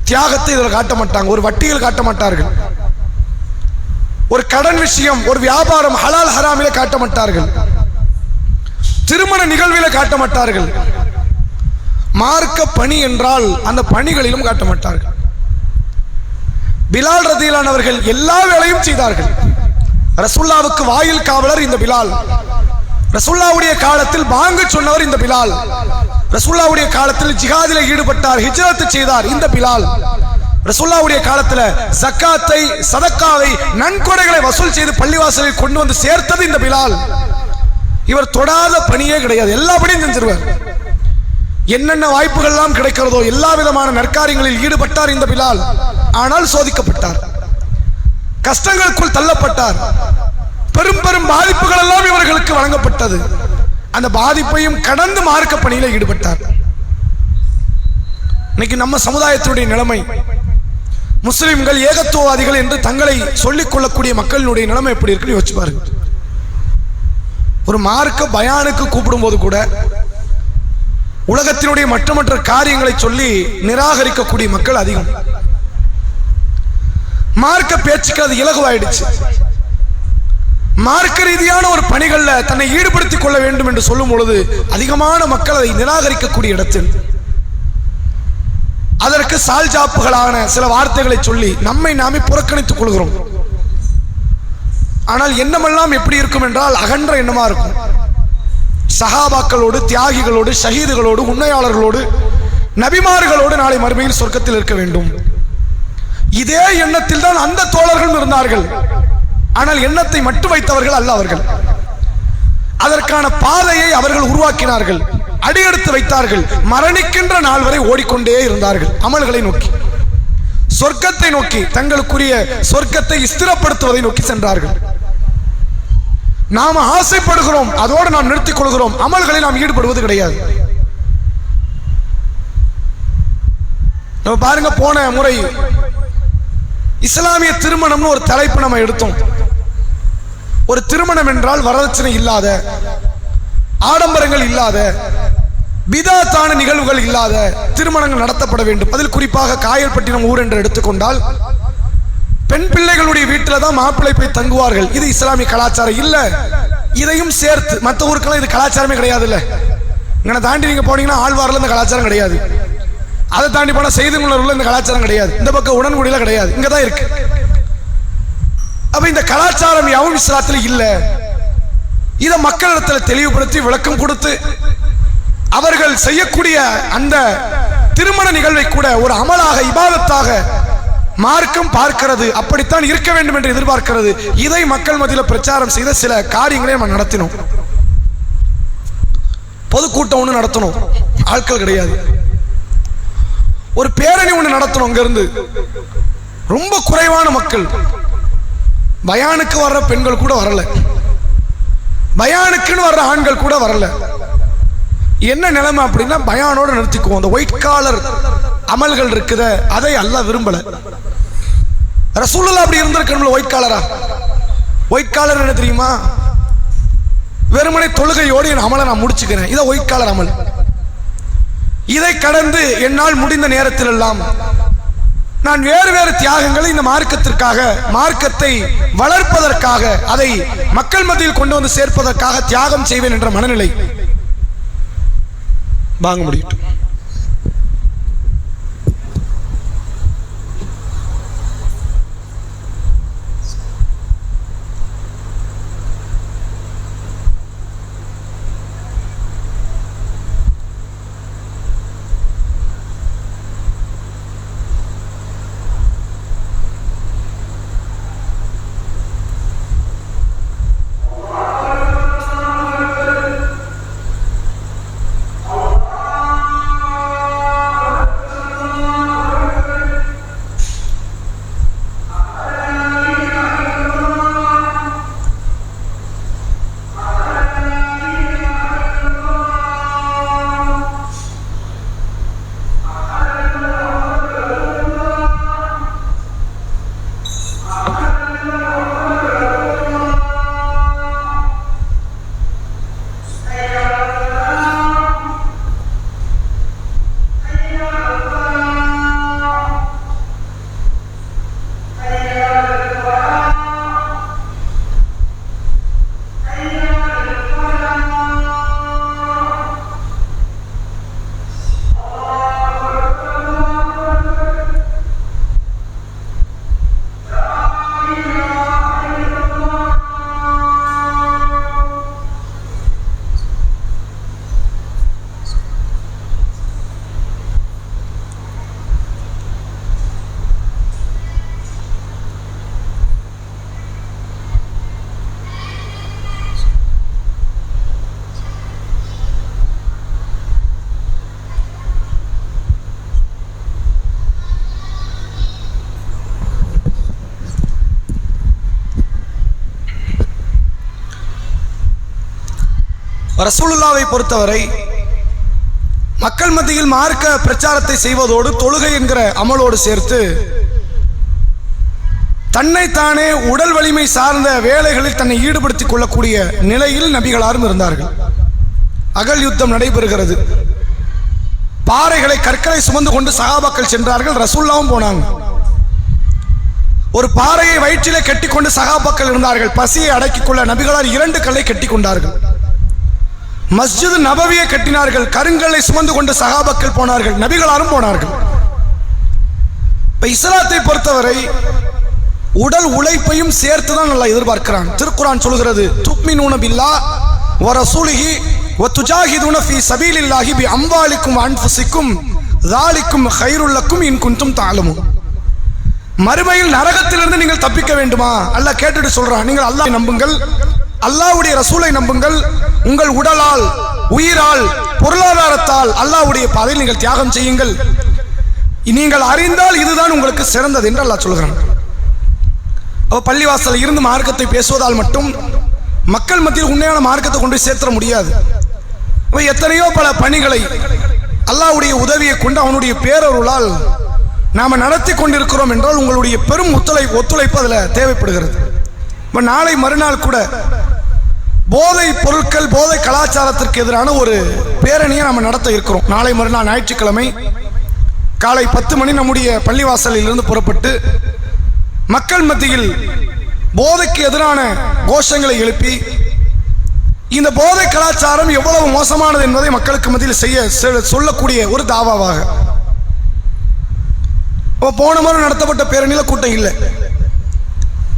தியாகத்தை இதில் காட்ட மாட்டாங்க, ஒரு வட்டியில் காட்ட மாட்டார்கள், ஒரு கடன் விஷயம், ஒரு வியாபாரம் ஹலால் ஹராமிலே காட்ட மாட்டார்கள், திருமண நிகழ்வில காட்ட மாட்டார்கள், மார்க்க பணி என்றால் அந்த பணிகளிலும் காட்ட மாட்டார்கள். பிலால் ரதியல்லாஹு அவர்கள் எல்லா வேலையும் செய்தார்கள். ரசூலுல்லாஹ்வுக்கு வாயில் காவலர் இந்த பிலால், ரசூலுல்லாஹ்வுடைய காலத்தில் பாங்கு சொன்னவர் இந்த பிலால், ரசூலுல்லாஹ்வுடைய காலத்தில் ஜிஹாதிலே ஈடுபட்டார், ஹிஜ்ரத் செய்தார் இந்த பிலால், ரசூலுல்லாஹ்வுடைய காலத்தில் ஜக்காத்தை சதக்காவை நன்கொடைகளை வசூல் செய்து பள்ளிவாசலில் கொண்டு வந்து சேர்த்தது இந்த பிலால். இவர் தொடாத பணியே கிடையாது, எல்லா பணியும் செஞ்சிருவார். என்னென்ன வாய்ப்புகள் எல்லாம் கிடைக்கிறதோ எல்லா விதமான நற்காரியங்களில் ஈடுபட்டார் இந்த பிலால். ஆனால் சோதிக்கப்பட்டார், கஷ்டங்களுக்குள் தள்ளப்பட்டார், பெரும் பெரும் பாதிப்புகள் எல்லாம் இவர்களுக்கு வழங்கப்பட்டது. அந்த பாதிப்பையும் கடந்து மார்க்க பணியில ஈடுபட்டார். இன்னைக்கு நம்ம சமுதாயத்தினுடைய நிலைமை, முஸ்லிம்கள் ஏகத்துவவாதிகள் என்று தங்களை சொல்லிக் கொள்ளக்கூடிய மக்களினுடைய நிலைமை எப்படி இருக்குன்னு யோசிச்சு பாருங்க. ஒரு மார்க்க பயானுக்கு கூப்பிடும் போது கூட உலகத்தினுடைய மற்ற காரியங்களை சொல்லி நிராகரிக்கக்கூடிய மக்கள் அதிகம். மார்க்க பேச்சுக்கு அது இலகுவாயிடுச்சு. மார்க்க ரீதியான ஒரு பணிகள்ல தன்னை ஈடுபடுத்திக் கொள்ள வேண்டும் என்று சொல்லும் பொழுது அதிகமான மக்கள் அதை நிராகரிக்கக்கூடிய இடத்தில் அதற்கு சால்ஜாப்புகளான சில வார்த்தைகளை சொல்லி நம்மை நாமே புறக்கணித்துக் கொள்கிறோம். ஆனால் எண்ணமெல்லாம் எப்படி இருக்கும் என்றால் அகன்ற எண்ணமா இருக்கும். சஹாபாக்களோடு, தியாகிகளோடு, ஷஹீதுகளோடு, உண்மையாளர்களோடு நபிமார்களோடு நாளை மறுமையில் சொர்க்கத்தில் இருக்க வேண்டும். இதே எண்ணத்தில் தான் அந்த தோழர்களும் இருந்தார்கள். ஆனால் எண்ணத்தை மட்டும் வைத்தவர்கள் அல்ல அவர்கள். அதற்கான பாதையை அவர்கள் உருவாக்கினார்கள், அடியெடுத்து வைத்தார்கள். மரணிக்கின்ற நாள் வரை ஓடிக்கொண்டே இருந்தார்கள் அமல்களை நோக்கி, சொர்க்கத்தை நோக்கி, தங்களுக்குரிய சொர்க்கத்தை ஸ்திரப்படுத்துவதை நோக்கி சென்றார்கள். நாம் ஆசைப்படுகிறோம், அதோடு நாம் நிறுத்திக் கொள்கிறோம், அமல்களில் நாம் ஈடுபடுவது கிடையாது. நம்ம பாருங்க, போன முறை இஸ்லாமிய திருமணம்னு ஒரு தலைப்பு நம்ம எடுத்தோம். ஒரு திருமணம் என்றால் வரதட்சணை இல்லாத, ஆடம்பரங்கள் இல்லாத, பிதாத்தான நிகழ்வுகள் இல்லாத திருமணங்கள் நடத்தப்பட வேண்டும். அதில் குறிப்பாக காயல்பட்டினம் ஊர் என்று எடுத்துக்கொண்டால் பெண் பிள்ளைகளுடைய வீட்டில் தான் மாப்பிள்ளை போய் தங்குவார்கள். இது இஸ்லாமிய கலாச்சாரம் இல்ல. இதையும் சேர்த்து மற்ற ஊருக்கெல்லாம் இது கலாச்சாரமே கிடையாது. இல்ல, இங்கே தாண்டி நீங்க போனீங்கன்னா ஆழ்வாரில் இந்த கலாச்சாரம் கிடையாது. அதை தாண்டி போனா செய்திக்குள்ள இந்த கலாச்சாரம் கிடையாது. இந்த பக்கம் உடன்குடியில கிடையாது, இங்கதான் இருக்கு. அப்ப இந்த கலாச்சாரம் யாவும் இஸ்லாத்தில் இல்ல. இதை மக்களிடத்தில் தெளிவுபடுத்தி விளக்கம் கொடுத்து அவர்கள் செய்யக்கூடிய அந்த திருமண நிகழ்வை கூட ஒரு அமலாக, இபாதத்தாக மார்க்கம் பார்க்கிறது. அப்படித்தான் இருக்க வேண்டும் என்று எதிர்பார்க்கிறது. இதை மக்கள் மத்தியில் பிரச்சாரம் செய்த சில காரியங்களை நம்ம நடத்தினோம். பொதுக்கூட்டம் ஒன்று நடத்தணும், ஆட்கள் கிடையாது. ஒரு பேரணி ஒன்று நடத்தணும், அங்க இருந்து ரொம்ப குறைவான மக்கள். பயானுக்கு வர்ற பெண்கள் கூட வரல, பயானுக்குன்னு வர்ற ஆண்கள் கூட வரல. என்ன நிலைமை அப்படின்னா, பயானோட நிறுத்திக்குவோம். அந்த ஒயிட் காலர் அமல்கள் இருக்குத, அதை அல்லாஹ் விரும்பல. ரசூலுல்லாஹ் அப்படி இருந்திருக்கணும்ல. ஒயிட் காலரா? ஒயிட் காலர் என்ன தெரியுமா? வெறுமனை தொழுகையோடு என் அமலை நான் முடிச்சுக்கிறேன், இதை ஒயிட் காலர் அமல். இதை கடந்து என்னால் முடிந்த நேரத்தில் எல்லாம் நான் வேறு வேறு தியாகங்களை இந்த மார்க்கத்திற்காக, மார்க்கத்தை வளர்ப்பதற்காக, அதை மக்கள் மத்தியில் கொண்டு வந்து சேர்ப்பதற்காக தியாகம் செய்வேன் என்ற மனநிலை வாங்க முடியும். ரசூலுல்லாவை பொறுத்தவரை மக்கள் மத்தியில் மார்க்க பிரச்சாரத்தை செய்வதோடு தொழுகை என்கிற அமலோடு சேர்த்து தன்னைத்தானே உடல் வலிமை சார்ந்த வேலைகளில் தன்னை ஈடுபடுத்திக் கொள்ளக்கூடிய நிலையில் நபிகளாரும் இருந்தார்கள். அகல் யுத்தம் நடைபெறுகிறது. பாறைகளை, கற்களை சுமந்து கொண்டு சஹாபாக்கள் சென்றார்கள். ரசூலுல்லாவும் போனாங்க. ஒரு பாறையை வயிற்றிலே கட்டிக்கொண்டு சஹாபாக்கள் இருந்தார்கள். பசியை அடக்கிக் கொள்ள நபிகளார் 2 கல்லை கட்டி கொண்டார்கள். மஸ்ஜித் நபவியை கட்டினார்கள். கருங்கல்லை சுமந்து கொண்டு சஹாபாக்கள் போனார்கள். நபிகளாரும் போனார்கள். இப்ப இஸ்லாத்தை பொறுத்தவரை உடல் உழைப்பையும் சேர்த்துதான் நல்லா எதிர்பார்க்கிறான். திருக்குரான் சொல்கிறது, துக்மினூன பில்லாஹ் வ ரசூலிஹி வ துஜாஹிதுன ஃபீ சபீலில்லாஹி பி அம்வாலிக்கும் வ அன்ஃபுசிக்கும் ذَلِكُمْ خَيْرٌ لَكُمْ إِن كُنتُمْ تَعْلَمُونَ. மறுமையில் நரகத்திலிருந்து நீங்கள் தப்பிக்க வேண்டுமா? அல்லாஹ் கேட்டுட்டு சொல்றான், நீங்கள் அல்லாஹ்வை நம்புங்கள், அல்லாஹ்வுடைய ரசூலை நம்புங்கள், உங்கள் உடலால், உயிரால், பொருளாதாரத்தால் அல்லாஹ்வுடைய பாதையில் நீங்கள் தியாகம் செய்யுங்கள், நீங்கள் அறிந்தால் இதுதான் உங்களுக்கு சிறந்தது என்று அல்லாஹ் சொல்கிறான். அப்ப பள்ளிவாசல் இருந்து மார்க்கத்தை பேசுவதால் மட்டும் மக்கள் மத்தியில் உண்மையான மார்க்கத்தை கொண்டு சேர்த்துட முடியாது. எத்தனையோ பல பணிகளை அல்லாஹ்வுடைய உதவியை கொண்டு அவனுடைய பேரருளால் நாம நடத்தி கொண்டிருக்கிறோம் என்றால் உங்களுடைய பெரும் ஒத்துழைப்பு அதில் தேவைப்படுகிறது. இப்போ நாளை மறுநாள் கூட போதை பொருட்கள், போதை கலாச்சாரத்திற்கு எதிரான ஒரு பேரணியை நம்ம நடத்த இருக்கிறோம். நாளை மறுநாள் ஞாயிற்றுக்கிழமை காலை 10 மணி நம்முடைய பள்ளிவாசலில் இருந்து புறப்பட்டு மக்கள் மத்தியில் போதைக்கு எதிரான கோஷங்களை எழுப்பி இந்த போதை கலாச்சாரம் எவ்வளவு மோசமானது என்பதை மக்களுக்கு மத்தியில் சொல்லக்கூடிய ஒரு தாவாவாக. போன முறை நடத்தப்பட்ட பேரணியில் கூட்டம் இல்லை,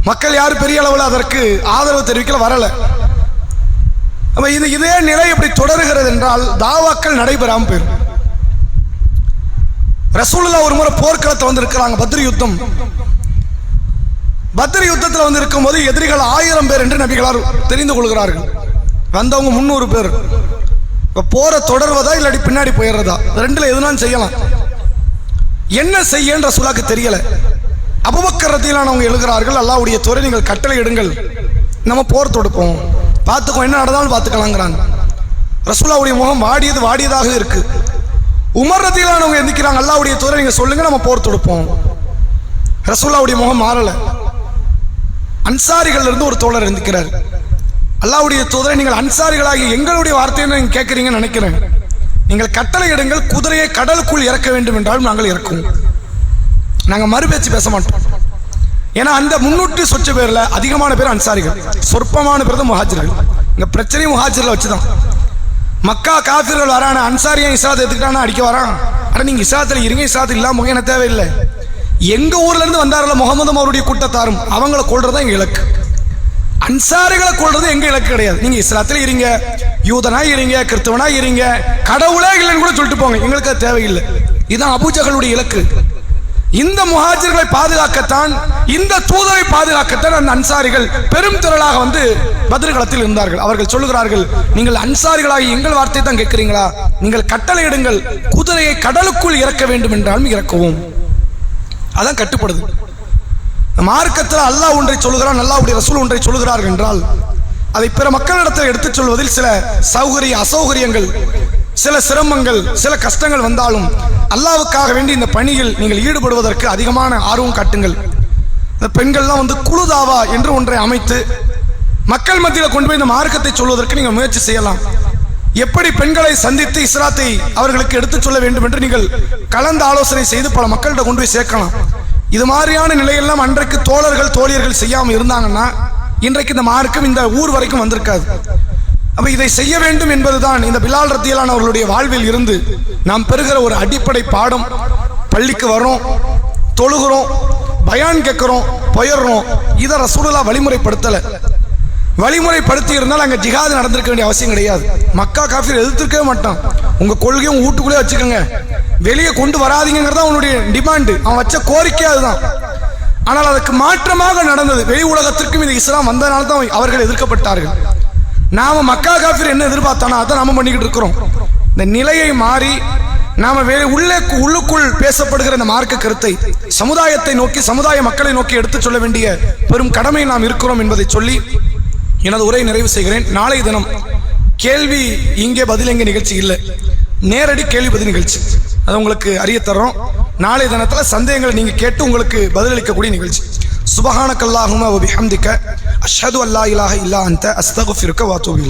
மக்கள் யாரும் பெரிய அளவில் அதற்கு ஆதரவு தெரிவிக்கல, வரல. இதே நிலை எப்படி தொடருகிறது என்றால் தாவாக்கள் நடைபெறாமல் போயிடும். ரசூலுல்லாஹ் ஒரு முறை போர்க்களத்தை வந்து இருக்கிறாங்க, பத்ர் யுத்தம். பத்ர் யுத்தத்தில் வந்து இருக்கும் போது எதிரிகள் 1000 பேர் என்று நபிகளார் தெரிந்து கொள்கிறார்கள். வந்தவங்க 300 பேர். இப்ப போற தொடர்வதா இல்லாட்டி பின்னாடி போயிடுறதா, ரெண்டுல எதுனாலும் செய்யலாம். என்ன செய்யன்ற ரசூலுல்லாஹ்க்கு தெரியல. அபூபக்கர் ரலியல்லாஹு எழுகிறார்கள், அல்லாஹ்வுடைய தூதரே நீங்கள் கட்டளை இடுங்கள், நம்ம போர் தொடுப்போம், பார்த்துக்கோ, என்ன நடந்தாலும் பார்த்துக்கலாங்கிறாங்க. ரசூலுல்லாஹ்வுடைய முகம் வாடியதாக இருக்கு. உமர் ரலியல்லாஹு எந்திக்கிறாங்க, அல்லாஹ்வுடைய தூதரே நீங்க சொல்லுங்க, நம்ம போர் தொடுப்போம். ரசூலுல்லாஹ்வுடைய முகம் மாறல. அன்சாரிகள் இருந்து ஒரு தோழர் எந்திக்கிறார், அல்லாஹ்வுடைய தூதரே நீங்கள் அன்சாரிகளாகி எங்களுடைய வார்த்தையை நீங்க கேட்கறீங்கன்னு நினைக்கிறேன், நீங்கள் கட்டளை இடுங்கள், குதிரையை கடலுக்குள் இறக்க வேண்டும் என்றாலும் நாங்கள் இறக்குவோம், நாங்கள் மறுபேச்சு பேச மாட்டோம். ஏன்னா அந்த 300 சொச்ச பேர்ல அதிகமான பேர் அன்சாரிகள், சொற்பமான பேர் தான் முஹாஜிர்கள். இங்க பிரச்சனையும் முஹாஜிர்ல வச்சுதான். மக்கா காஃபிர்கள் வரான அன்சாரியா இஸ்லாத்தை எடுத்துக்கிட்டானா அடிக்க வரான். ஆனா நீங்க இஸ்லாத்துல இருங்க, இஸ்லாத்து இல்லாம என்ன தேவையில்லை. எங்க ஊர்ல இருந்து வந்தார்கள் முகமது அவருடைய கூட்டத்தாரும், அவங்களை கொள்றதா எங்க இலக்கு. அன்சாரிகளை கொள்றது எங்க இலக்கு கிடையாது. நீங்க இஸ்லாத்துல இருங்க, யூதனா இருங்க, கிறிஸ்தவனா இருங்க, கடவுளே இல்லைன்னு கூட சொல்லிட்டு போங்க, எங்களுக்கு அது தேவையில்லை. இதுதான் அபூஜகளுடைய இலக்கு. இந்த முஹாஜிர்களை பாதுகாக்கத்தான், இந்த தூதரை பாதுகாக்கத்தான் அந்த அன்சாரிகள் பெரும் திரளாக வந்து பத்ர் களத்தில் இருந்தார்கள். அவர்கள் சொல்லுகிறார்கள், நீங்கள் அன்சாரிகளாகி எங்கள் வார்த்தை தான் கேட்கிறீங்களா, நீங்கள் கட்டளை இடுங்கள், குதிரையை கடலுக்குள் இறக்க வேண்டும் என்றாலும் இறக்கவும். அதான் கட்டுப்படுது. மார்க்கத்தில் அல்லாஹ் ஒன்றை சொல்லுகிறான், அல்லாஹ்வுடைய ரசூல் ஒன்றை சொல்லுகிறார்கள் என்றால் அதை பிற மக்களிடத்தில் எடுத்துச் சொல்வதில் சில அசௌகரியங்கள், சில சிரமங்கள், சில கஷ்டங்கள் வந்தாலும் அல்லாஹ்வுக்காக வேண்டி இந்த பணியில் நீங்கள் ஈடுபடுவதற்கு அதிகமான ஆர்வம் காட்டுங்கள். இந்த பெண்கள்லாம் வந்து குழுதாவா என்று ஒன்றை அமைத்து மக்கள் மத்தியில் கொண்டு போய் இந்த மார்க்கத்தை சொல்வதற்கு நீங்கள் முயற்சி செய்யலாம். எப்படி பெண்களை சந்தித்து இஸ்லாத்தை அவர்களுக்கு எடுத்துச் சொல்ல வேண்டும் என்று நீங்கள் கலந்து ஆலோசனை செய்து பல மக்கள்கிட்ட கொண்டு போய் சேர்க்கலாம். இது மாதிரியான நிலையெல்லாம் அன்றைக்கு தோழர்கள் தோழியர்கள் செய்யாமல் இருந்தாங்கன்னா இன்றைக்கு இந்த மார்க்கம் இந்த ஊர் வரைக்கும் வந்திருக்காது. அப்ப இதை செய்ய வேண்டும் என்பதுதான் இந்த பிலால் ரலியல்லாஹு அவர்களுடைய வாழ்வில் இருந்து நாம் பெறுகிற ஒரு அடிப்படை பாடம். பள்ளிக்கு வரோம், தொழுகிறோம், பயான் கேட்கிறோம், போயிடுறோம். இதை ரசூலுல்லாஹ் வழிமுறைப்படுத்தல. வழிமுறைப்படுத்தி இருந்தால் அங்கே ஜிஹாது நடந்திருக்க வேண்டிய அவசியம் கிடையாது. மக்கா காஃபிர் எதிர்த்திருக்கவே மாட்டான். உங்க கொள்கையும் வீட்டுக்குள்ளே வச்சுக்கோங்க, வெளியே கொண்டு வராதிங்கிறதா அவனுடைய டிமாண்டு, அவன் வச்ச கோரிக்கை அதுதான். ஆனால் அதற்கு மாற்றமாக நடந்தது. வெளி உலகத்திற்கும் இந்த இஸ்லாம் வந்தனால தான் அவர்கள் எதிர்க்கப்பட்டார்கள். நாம மக்கா காஃபிர் என்ன எதிர்பார்த்தானோ அதை நாம பண்ணிக்கிட்டு இருக்கிறோம். இந்த நிலையை மாறி நாம உள்ளுக்குள் பேசப்படுகிற இந்த மார்க்க கருத்தை சமுதாயத்தை நோக்கி, சமுதாய மக்களை நோக்கி எடுத்துச் சொல்ல வேண்டிய பெரும் கடமை நாம் இருக்கிறோம் என்பதை சொல்லி எனது உரை நிறைவு செய்கிறேன். நாளை தினம் கேள்வி இங்கே பதில் எங்கே நிகழ்ச்சி இல்லை, நேரடி கேள்வி பதில் நிகழ்ச்சி, அதை உங்களுக்கு அறிய தர்றோம். நாளை தினத்துல சந்தேகங்களை நீங்க கேட்டு உங்களுக்கு பதிலளிக்கக்கூடிய நிகழ்ச்சி. சுபஹானக்கல்லாஹும்ம வ பிஹம்திக அஷ்ஹது அல்லா இலாஹ இல்லா அன்த அஸ்தக்ஃபிருக வ அத்தூபு இலைக்.